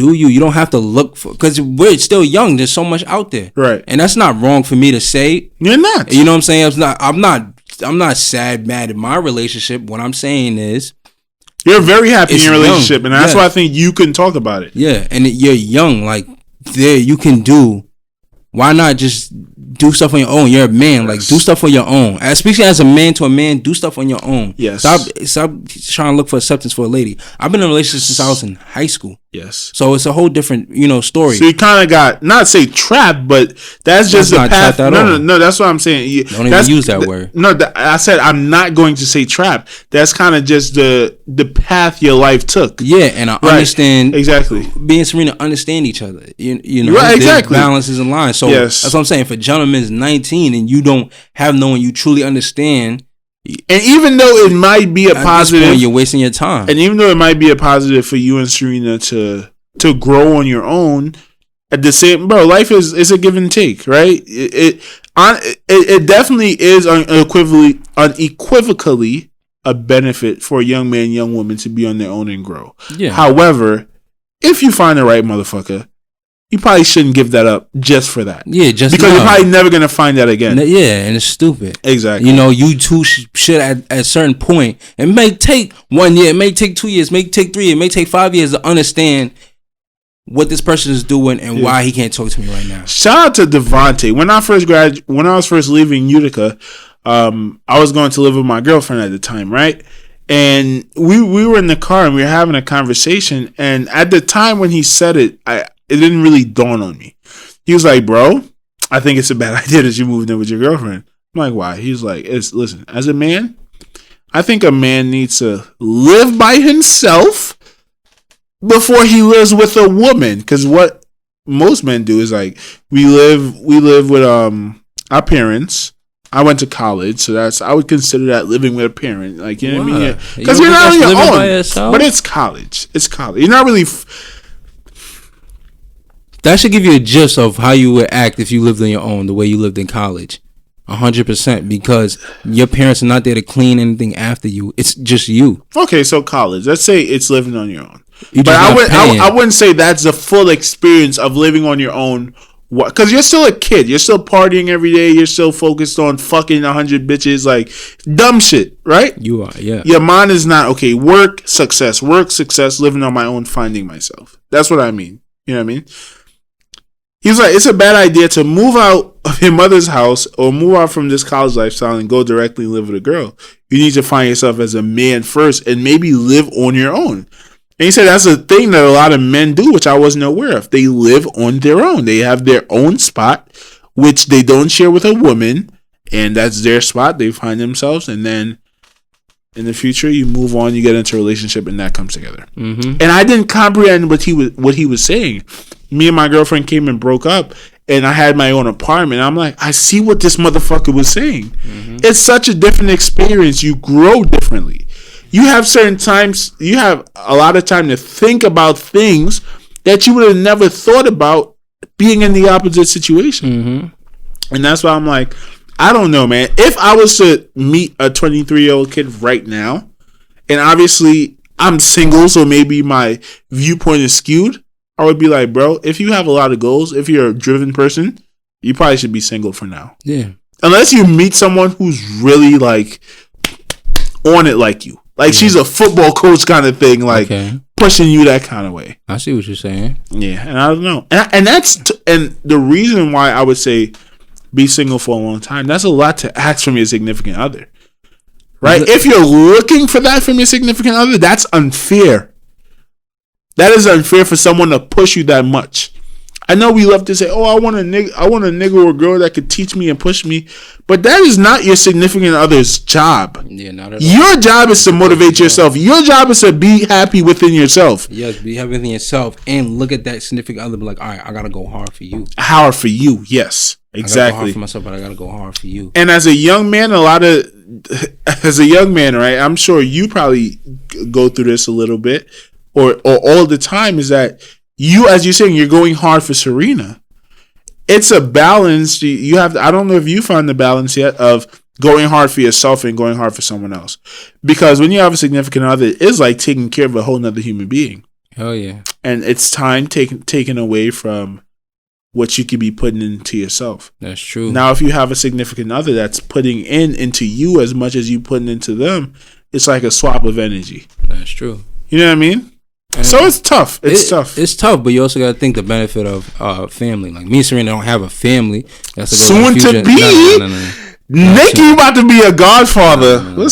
You don't have to look for, because we're still young. There's so much out there, right? And that's not wrong for me to say. You're not. You know what I'm saying? I'm not sad, mad at my relationship. What I'm saying is, you're very happy in your relationship, and that's why I think you can talk about it. Yeah, and you're young. Like you can do. Why not just do stuff on your own? You're a man. Like, do stuff on your own. Especially as a man to a man, do stuff on your own. Yes. Stop trying to look for acceptance for a lady. I've been in a relationship since I was in high school. Yes. So it's a whole different, story. So you kind of got, not say trapped, but that's just the path. No, that's what I'm saying. Don't even use that word. No, I said I'm not going to say trapped. That's kind of just the path your life took. Yeah, and I understand. Exactly. Me and Serena understand each other. You know, right, exactly. Balances in line. So that's what I'm saying. If a gentleman's 19 and you don't have no one you truly understand, and even though it might be a positive, point, you're wasting your time. And even though it might be a positive for you and Serena to grow on your own, at the same, life is a give and take, right? It definitely is unequivocally a benefit for a young man, young woman to be on their own and grow. Yeah. However, if you find the right motherfucker, you probably shouldn't give that up just for that. Yeah, because you're probably never gonna find that again. Yeah, and it's stupid. Exactly. You two should at a certain point. It may take 1 year, it may take 2 years, it may take 3 years, it may take 5 years to understand what this person is doing and why he can't talk to me right now. Shout out to Devontae. When I was first leaving Utica, I was going to live with my girlfriend at the time, right? And we were in the car and we were having a conversation. And at the time when he said it, it didn't really dawn on me. He was like, "Bro, I think it's a bad idea that you moved in with your girlfriend." I'm like, "Why?" He's like, "Listen, as a man, I think a man needs to live by himself before he lives with a woman. Because what most men do is like, we live with our parents. I went to college, so I would consider that living with a parent. Like, you know what I mean? Because you're not on your own. But it's college. You're not really." That should give you a gist of how you would act if you lived on your own, the way you lived in college. 100%, because your parents are not there to clean anything after you. It's just you. Okay, so college. Let's say it's living on your own. You But just I wouldn't say that's the full experience of living on your own. Because you're still a kid. You're still partying every day. You're still focused on fucking 100 bitches. Like, dumb shit, right? You are, yeah. Your mind is not, okay, work, success, living on my own, finding myself. That's what I mean. You know what I mean? He's like, it's a bad idea to move out of your mother's house or move out from this college lifestyle and go directly live with a girl. You need to find yourself as a man first and maybe live on your own. And he said that's a thing that a lot of men do, which I wasn't aware of. They live on their own. They have their own spot, which they don't share with a woman, and that's their spot. They find themselves, and then in the future, you move on, you get into a relationship, and that comes together. Mm-hmm. And I didn't comprehend what he was saying. Me and my girlfriend came and broke up, and I had my own apartment. I'm like, I see what this motherfucker was saying. Mm-hmm. It's such a different experience. You grow differently. You have certain times, you have a lot of time to think about things that you would have never thought about being in the opposite situation. Mm-hmm. And that's why I'm like, I don't know, man. If I was to meet a 23-year-old kid right now, and obviously I'm single, so maybe my viewpoint is skewed, I would be like, bro, if you have a lot of goals, if you're a driven person, you probably should be single for now. Yeah. Unless you meet someone who's really like on it like you. Like, she's a football coach kind of thing, like pushing you that kind of way. I see what you're saying. Yeah, and I don't know. And that's and the reason why I would say be single for a long time, that's a lot to ask from your significant other. Right? If you're looking for that from your significant other, that's unfair. That is unfair for someone to push you that much. I know we love to say, "Oh, I want a nigga or a girl that could teach me and push me," but that is not your significant other's job. Yeah, not at all. Your job is to motivate yourself. Your job is to be happy within yourself. Yes, be happy within yourself, and look at that significant other. Be like, all right, I gotta go hard for you. Hard for you, yes, exactly. I gotta go hard for myself, but I gotta go hard for you. And as a young man, right? I'm sure you probably go through this a little bit, or all the time. Is that you, as you're saying, you're going hard for Serena. It's a balance. You have. I don't know if you found the balance yet of going hard for yourself and going hard for someone else. Because when you have a significant other, it's like taking care of a whole nother human being. Hell yeah. And it's time taken away from what you could be putting into yourself. That's true. Now, if you have a significant other that's putting into you as much as you putting into them, it's like a swap of energy. That's true. You know what I mean? And so it's tough. It's tough. It's tough, but you also got to think the benefit of family. Like, me and Serena don't have a family. That's soon to be. Nick, you about to be a godfather. No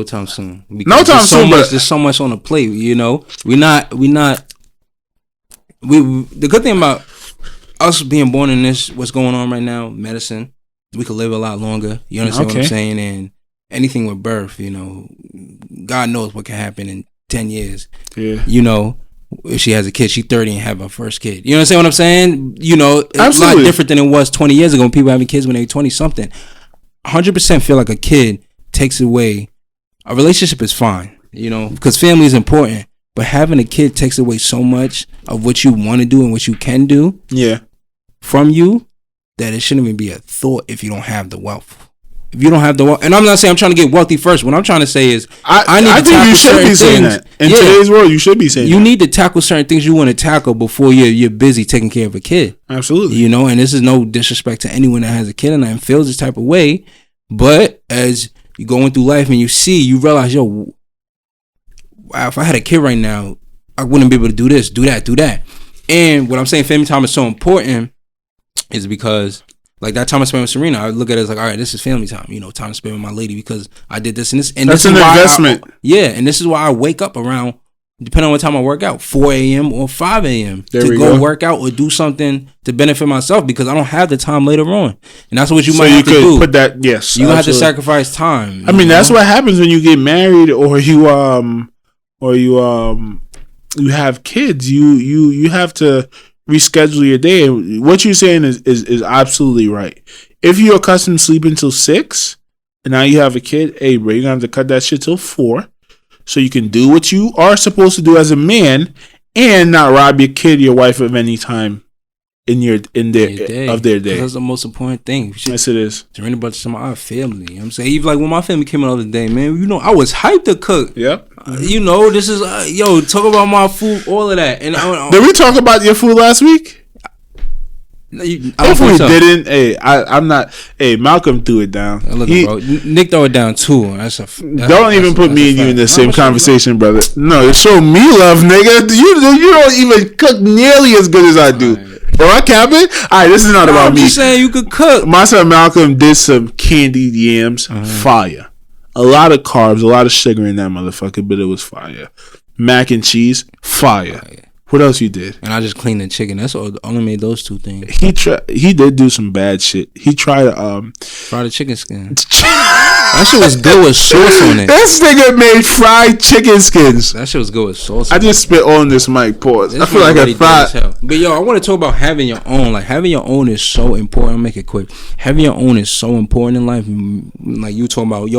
time soon. No time soon. There's so much on the plate. You know, we the good thing about us being born in this, what's going on right now, medicine, we could live a lot longer. You understand what I'm saying? And anything with birth, you know, God knows what can happen in 10 years. Yeah. You know, if she has a kid, she's 30 and have her first kid. You understand what I'm saying? You know, it's Absolutely. A lot different than it was 20 years ago when people having kids when they were 20 something. 100% feel like a kid takes away. A relationship is fine, you know, because family is important. But having a kid takes away so much of what you want to do and what you can do from you that it shouldn't even be a thought if you don't have the wealth. If you don't have the wealth, and I'm not saying I'm trying to get wealthy first. What I'm trying to say is I need to tackle certain things. In today's world, you should be saying you need to tackle certain things you want to tackle before you're busy taking care of a kid. Absolutely. You know, and this is no disrespect to anyone that has a kid and feels this type of way. But as you're going through life and you realize, yo, wow, if I had a kid right now, I wouldn't be able to do this, do that. And what I'm saying, family time is so important is because, like, that time I spent with Serena, I look at it as like, all right, this is family time, you know, time to spend with my lady because I did this and this. And that's an investment. And this is why I wake up around, depending on what time I work out, 4 a.m. or 5 a.m. to go work out or do something to benefit myself because I don't have the time later on. And that's what you might have to do. Put that, yes. You have to sacrifice time. I mean, that's what happens when you get married or you have kids. You have to reschedule your day. And what you're saying is absolutely right. If you're accustomed to sleeping till 6 and now you have a kid, hey, bro, you're gonna have to cut that shit till 4 so you can do what you are supposed to do as a man and not rob your kid, your wife of any time in their of their day. That's the most important thing. Yes, it is. To anybody, some of our family. You know what I'm saying? Even like when my family came in the other day, man, you know, I was hyped to cook. Yep. You know, this is talk about my food, all of that. And did we talk about your food last week? If we didn't, I'm not. Hey, Malcolm threw it down. Look, bro, Nick throw it down too. Don't even put me and you in the same conversation, brother. No, show me love, nigga. You don't even cook nearly as good as I do. Am I capping? All right, this is not about me. I'm just saying you could cook. My son Malcolm did some candied yams, fire. A lot of carbs, a lot of sugar in that motherfucker, but it was fire. Mac and cheese, fire. What else you did? And I just cleaned the chicken. That's all. Only made those two things. He did do some bad shit. He tried fried the chicken skin. That shit was good with sauce on it. This nigga made fried chicken skins. That shit was good with sauce. I just spit on this mic. Pause. I feel like I fried. But yo, I want to talk about having your own. Like having your own is so important. I'll make it quick. Having your own is so important in life. Like you talking about,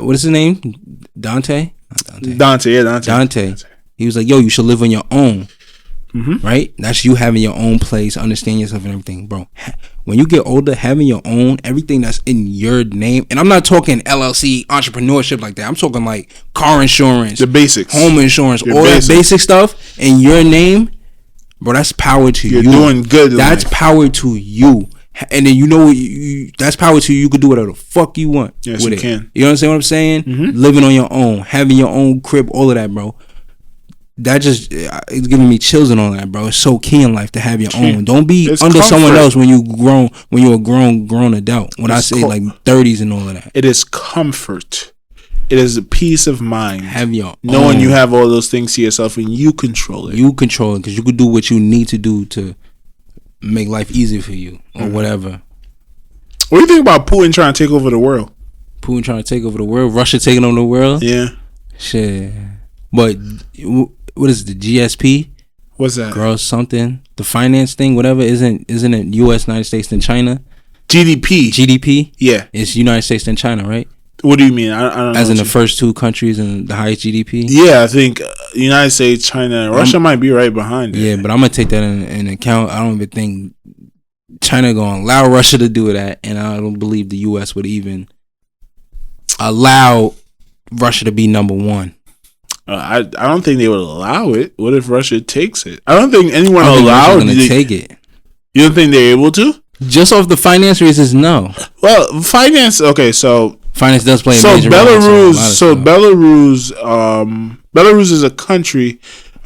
what is his name? Dante. Dante. He was like, yo, you should live on your own. Right? That's you having your own place, understand yourself and everything, bro. When you get older, having your own, everything that's in your name, and I'm not talking LLC, entrepreneurship like that. I'm talking like car insurance, the basics, home insurance, all that basic stuff in your name, bro. That's power to you. You're doing good. That's power to you. And then that's power to you. You can do whatever the fuck you want. Yes, with you it. can. You understand what I'm saying? Living on your own, having your own crib, all of that, bro. That just it's giving me chills and all that, bro. It's so key in life to have your own. Don't be under someone else when you're a grown adult. When I say like 30s and all of that, it is comfort. It is a peace of mind. Have your knowing own. You have all those things to yourself and you control it. You control it because you could do what you need to do to make life easier for you or whatever. What do you think about Putin trying to take over the world? Putin trying to take over the world. Russia taking over the world. Yeah. Shit. But what is it, the GSP? What's that? Girls something. The finance thing, whatever. Isn't it U.S., United States, then China? GDP? Yeah. It's United States, then China, right? What do you mean? I don't know. As in the first two countries and the highest GDP? Yeah, I think United States, China, and Russia might be right behind it. Yeah, but I'm going to take that in account. I don't even think China going to allow Russia to do that, and I don't believe the U.S. would even allow Russia to be number one. I don't think they would allow it. What if Russia takes it? I don't think anyone will allow it. To take it. You don't think they're able to? Just off the finance reasons, no. Well, finance. Okay, so finance does play a major role. Belarus is a country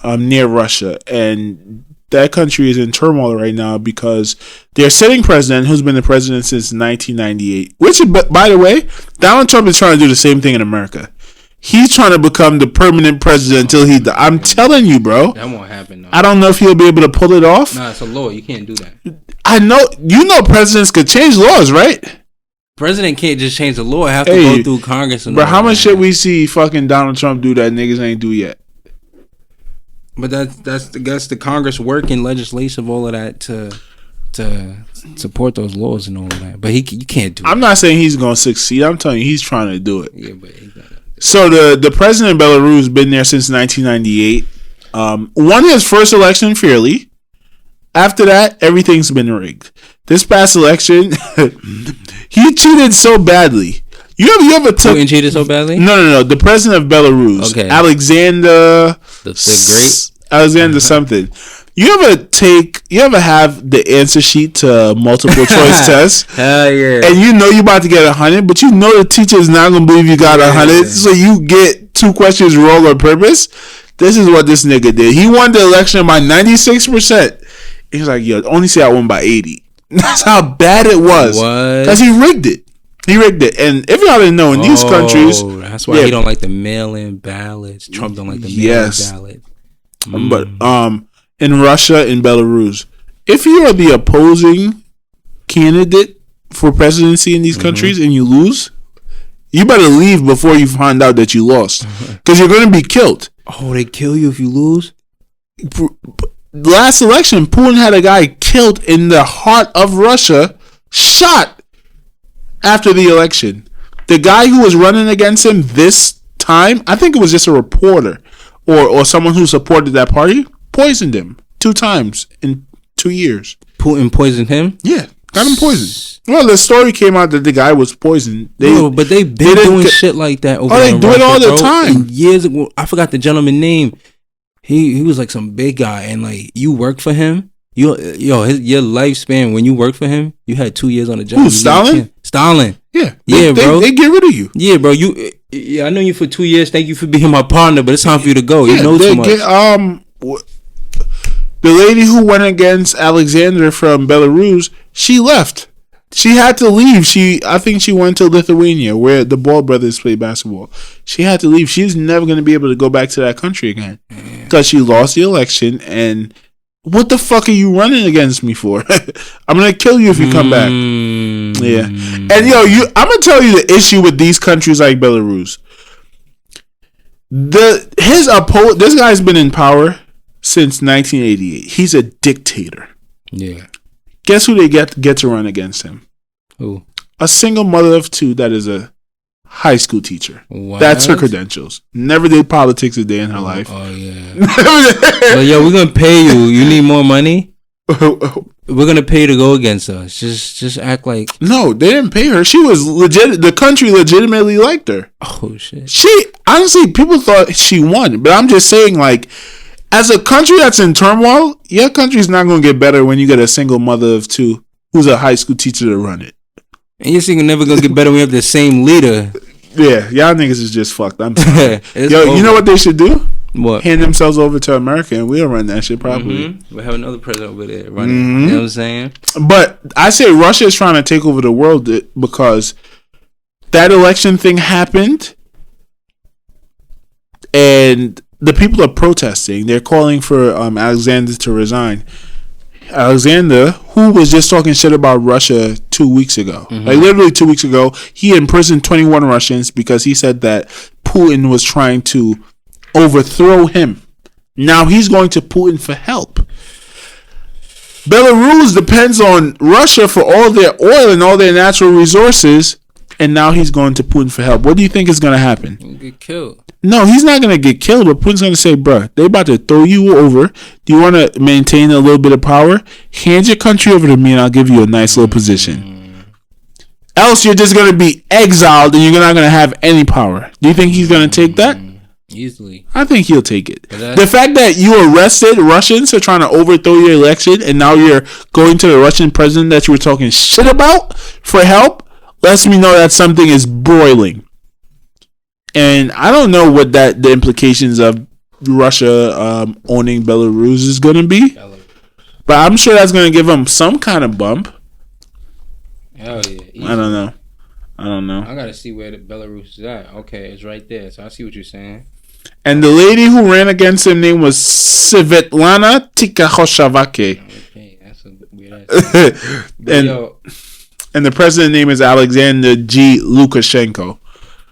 near Russia, and that country is in turmoil right now because their sitting president, who's been the president since 1998, which, by the way, Donald Trump is trying to do the same thing in America. He's trying to become the permanent president until he dies. I'm telling you, bro. That won't happen, though. I don't know if he'll be able to pull it off. Nah, it's a law. You can't do that. I know. You know presidents could change laws, right? President can't just change the law. It have to go through Congress. And how much shit we see fucking Donald Trump do that niggas ain't do yet? But that's the Congress working legislation, all of that to support those laws and all of that. But you can't do it. I'm not saying he's going to succeed. I'm telling you he's trying to do it. Yeah, but he's not. So the president of Belarus been there since 1998. Won his first election fairly. After that, everything's been rigged. This past election, he cheated so badly. You ever took Putin cheated so badly? No. The president of Belarus, okay. Alexander the Great, Alexander something. You ever have the answer sheet to multiple choice tests? Hell yeah. And you know you about to get 100, but you know the teacher is not gonna believe you got 100, so you get 2 questions wrong on purpose. This is what this nigga did. He won the election by 96%. He's like, yo, only say I won by 80. That's how bad it was. Because he rigged it. And if y'all didn't know, in these countries, that's why he don't like the mail-in ballots. Trump don't like the mail-in ballot. But in Russia and Belarus, if you are the opposing candidate for presidency in these countries and you lose, you better leave before you find out that you lost, because you're going to be killed. Oh, they kill you if you lose? Last election, Putin had a guy killed in the heart of Russia, shot after the election. The guy who was running against him this time, I think it was just a reporter or someone who supported that party, poisoned him 2 times in 2 years. Putin poisoned him? Yeah, got him poisoned. Well, the story came out that the guy was poisoned. But they've been doing shit like that over they do it all the time. And years ago, I forgot the gentleman's name. He was like some big guy, and like you work for him. Your lifespan when you work for him, you had 2 years on the job. Who, Stallion? Stallion. Yeah, bro. They get rid of you. Yeah, bro. I know you for 2 years. Thank you for being my partner, but it's time for you to go. You know too much. The lady who went against Alexander from Belarus, she left. She had to leave. I think she went to Lithuania, where the Ball brothers play basketball. She had to leave. She's never going to be able to go back to that country again because she lost the election. And what the fuck are you running against me for? I'm going to kill you if you come back. Yeah. And I'm going to tell you the issue with these countries like Belarus. This guy's been in power since 1988. He's a dictator. Yeah. Guess who they get to run against him? Who? A single mother of two that is a high school teacher. What? That's her credentials. Never did politics a day in her life. Oh yeah. But we're gonna pay you. You need more money? We're gonna pay you to go against us. Just act like. No, they didn't pay her. She was legit. The country legitimately liked her. Oh shit. Honestly, people thought she won, but I'm just saying, like, as a country that's in turmoil, your country's not gonna get better when you get a single mother of two who's a high school teacher to run it. And you're saying never gonna get better when you have the same leader. Yeah, y'all niggas is just fucked. I'm sorry. You know what they should do? What? Hand themselves over to America and we'll run that shit properly. Mm-hmm. We'll have another president over there running. You know what I'm saying? But I say Russia is trying to take over the world because that election thing happened and the people are protesting. They're calling for Alexander to resign. Alexander, who was just talking shit about Russia 2 weeks ago. Like literally 2 weeks ago, he imprisoned 21 Russians because he said that Putin was trying to overthrow him. Now he's going to Putin for help. Belarus depends on Russia for all their oil and all their natural resources, and now he's going to Putin for help. What do you think is going to happen? He'll get killed. No, he's not going to get killed, but Putin's going to say, bruh, they about to throw you over. Do you want to maintain a little bit of power? Hand your country over to me and I'll give you a nice little position. Else you're just going to be exiled and you're not going to have any power. Do you think he's going to take that? Easily. I think he'll take it. The fact that you arrested Russians for trying to overthrow your election and now you're going to the Russian president that you were talking shit about for help lets me know that something is broiling. And I don't know what the implications of Russia owning Belarus is going to be. But I'm sure that's going to give them some kind of bump. Hell yeah. Easy. I don't know. I got to see where the Belarus is at. Okay, it's right there. So I see what you're saying. And the lady who ran against him name was Svetlana Tikhoshevsky. Okay, that's a weird ass and the president's name is Alexander G. Lukashenko.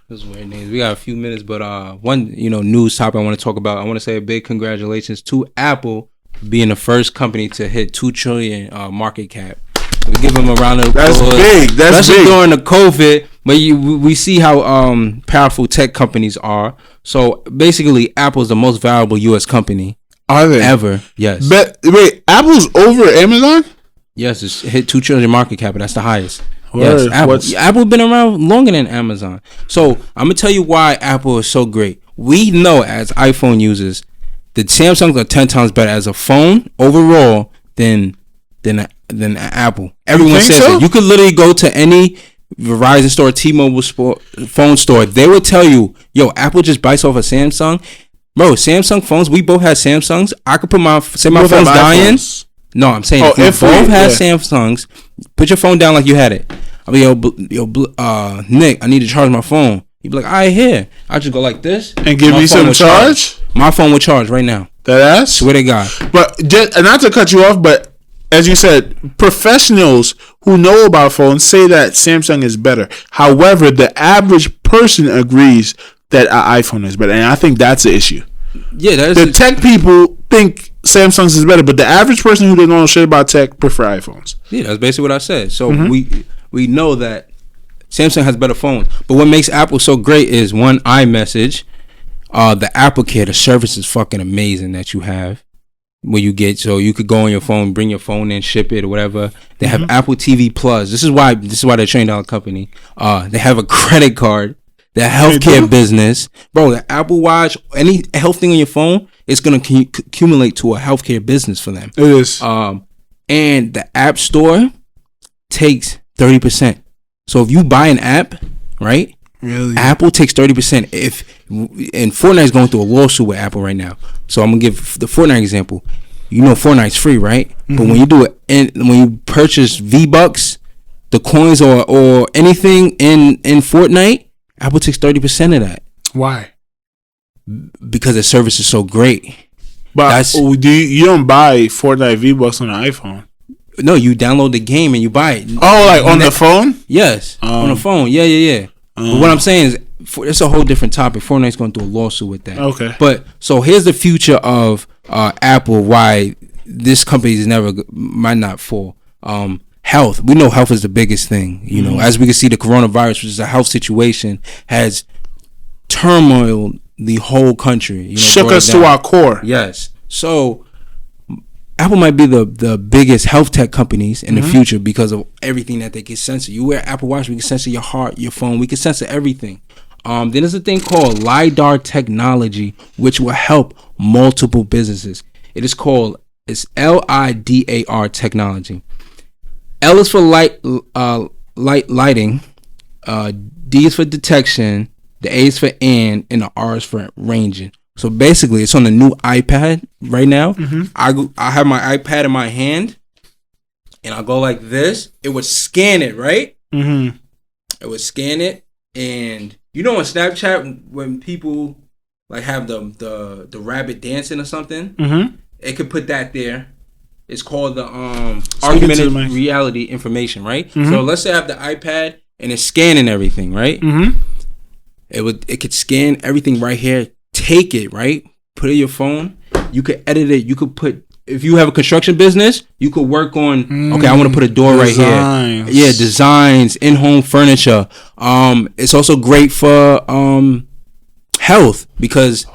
Those weird names. We got a few minutes, but one news topic I want to talk about. I want to say a big congratulations to Apple being the first company to hit $2 trillion market cap. We give them a round of applause. That's big. That's especially big. During the COVID, but we see how powerful tech companies are. So basically, Apple's the most valuable U.S. company. Are they ever? Yes. But wait, Apple's over Amazon? Yes, it's hit $2 trillion market cap, but that's the highest. Word. Yes, Apple been around longer than Amazon. So I'm gonna tell you why Apple is so great. We know as iPhone users, the Samsungs are 10 times better as a phone overall than Apple. Everyone says so? It. You could literally go to any Verizon store, T-Mobile phone store. They will tell you, yo, Apple just bites off a Samsung. Bro, Samsung phones, we both had Samsungs. I could put my phone's dying. No, I'm saying if we both had Samsungs, put your phone down like you had it. I mean, Nick, I need to charge my phone. He'd be like, all right, here. I just go like this. And give me some charge? My phone would charge right now. That ass? Swear to God. But, not to cut you off, but as you said, professionals who know about phones say that Samsung is better. However, the average person agrees that an iPhone is better. And I think that's the issue. Yeah, the tech people think Samsung's is better, but the average person who doesn't know shit about tech prefer iPhones. Yeah, that's basically what I said. So we know that Samsung has better phones, but what makes Apple so great is one, iMessage, the Apple Care, the service is fucking amazing that you have. where you get, so you could go on your phone, bring your phone in, ship it or whatever. They have Apple TV Plus. This is why they're $1 trillion company. They have a credit card. Their healthcare business, bro. The Apple Watch, any health thing on your phone, it's gonna accumulate to a healthcare business for them. It is. And the App Store takes 30%. So if you buy an app, right? Really? Apple takes 30%. And Fortnite's going through a lawsuit with Apple right now. So I'm gonna give the Fortnite example. You know Fortnite's free, right? But when you do it, and when you purchase V-Bucks, the coins or anything in Fortnite, Apple takes 30% of that. Why? Because their service is so great. But you don't buy Fortnite V-Bucks on an iPhone? No, you download the game and you buy it. Oh, like on the phone? Yes, on the phone. Yeah. But what I'm saying is, it's a whole different topic. Fortnite's going through a lawsuit with that. Okay. But so here's the future of Apple. Why this company is might not fall. Health. We know health is the biggest thing. You know, as we can see, the coronavirus, which is a health situation, has turmoiled the whole country. You know, shook us to our core. Yes. So Apple might be the biggest health tech companies in the future because of everything that they can censor. You wear Apple Watch, we can censor your heart, your phone, we can censor everything. Then there's a thing called LiDAR technology, which will help multiple businesses. It's LiDAR technology. L is for lighting, D is for detection, the A is for and the R is for ranging. So basically, it's on the new iPad right now. I have my iPad in my hand, and I'll go like this. It would scan it, right? It would scan it, and you know on Snapchat when people like have the rabbit dancing or something, it could put that there. It's called the augmented reality information, right? So let's say I have the iPad and it's scanning everything, right? It could scan everything right here, take it, right? Put it in your phone. You could edit it. You could put, if you have a construction business, you could work on, okay, I want to put a door right here. Yeah, designs, in-home furniture. It's also great for health because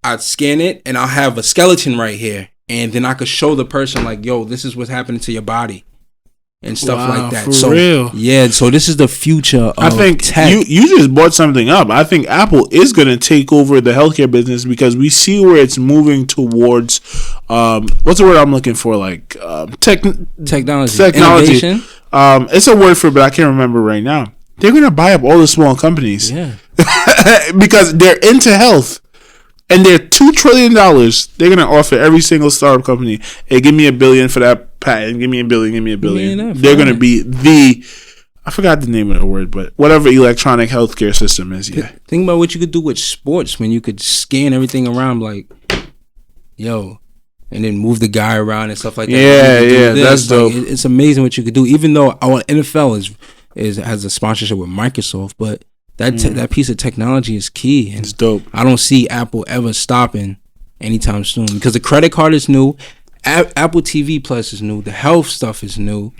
I'd scan it and I'll have a skeleton right here. And then I could show the person like, yo, this is what's happening to your body and stuff like that. For real? Yeah, so this is the future of I think tech. You just brought something up. I think Apple is going to take over the healthcare business because we see where it's moving towards, what's the word I'm looking for? Like technology. Innovation. It's a word for it, but I can't remember right now. They're going to buy up all the small companies. Yeah. Because they're into health. And they're $2 trillion. They're gonna offer every single startup company, hey, give me $1 billion for that patent. Give me $1 billion. Give me $1 billion. They're gonna be I forgot the name of the word, but whatever electronic healthcare system is. Yeah. Think about what you could do with sports when you could scan everything around, like, yo, and then move the guy around and stuff like that. Yeah, that's dope. Like, it's amazing what you could do. Even though our NFL has a sponsorship with Microsoft, but that piece of technology is key. And it's dope. I don't see Apple ever stopping anytime soon because the credit card is new, Apple TV Plus is new, the health stuff is new.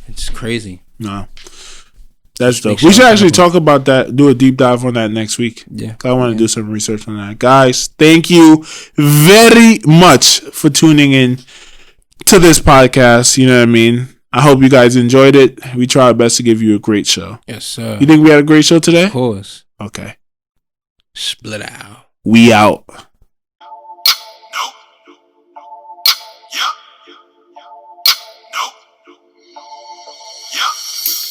It's crazy. No, that's dope. We should actually talk about that. Do a deep dive on that next week. Yeah, I want to do some research on that, guys. Thank you very much for tuning in to this podcast. You know what I mean. I hope you guys enjoyed it. We try our best to give you a great show. Yes, sir. You think we had a great show today? Of course. Okay. Split out. We out.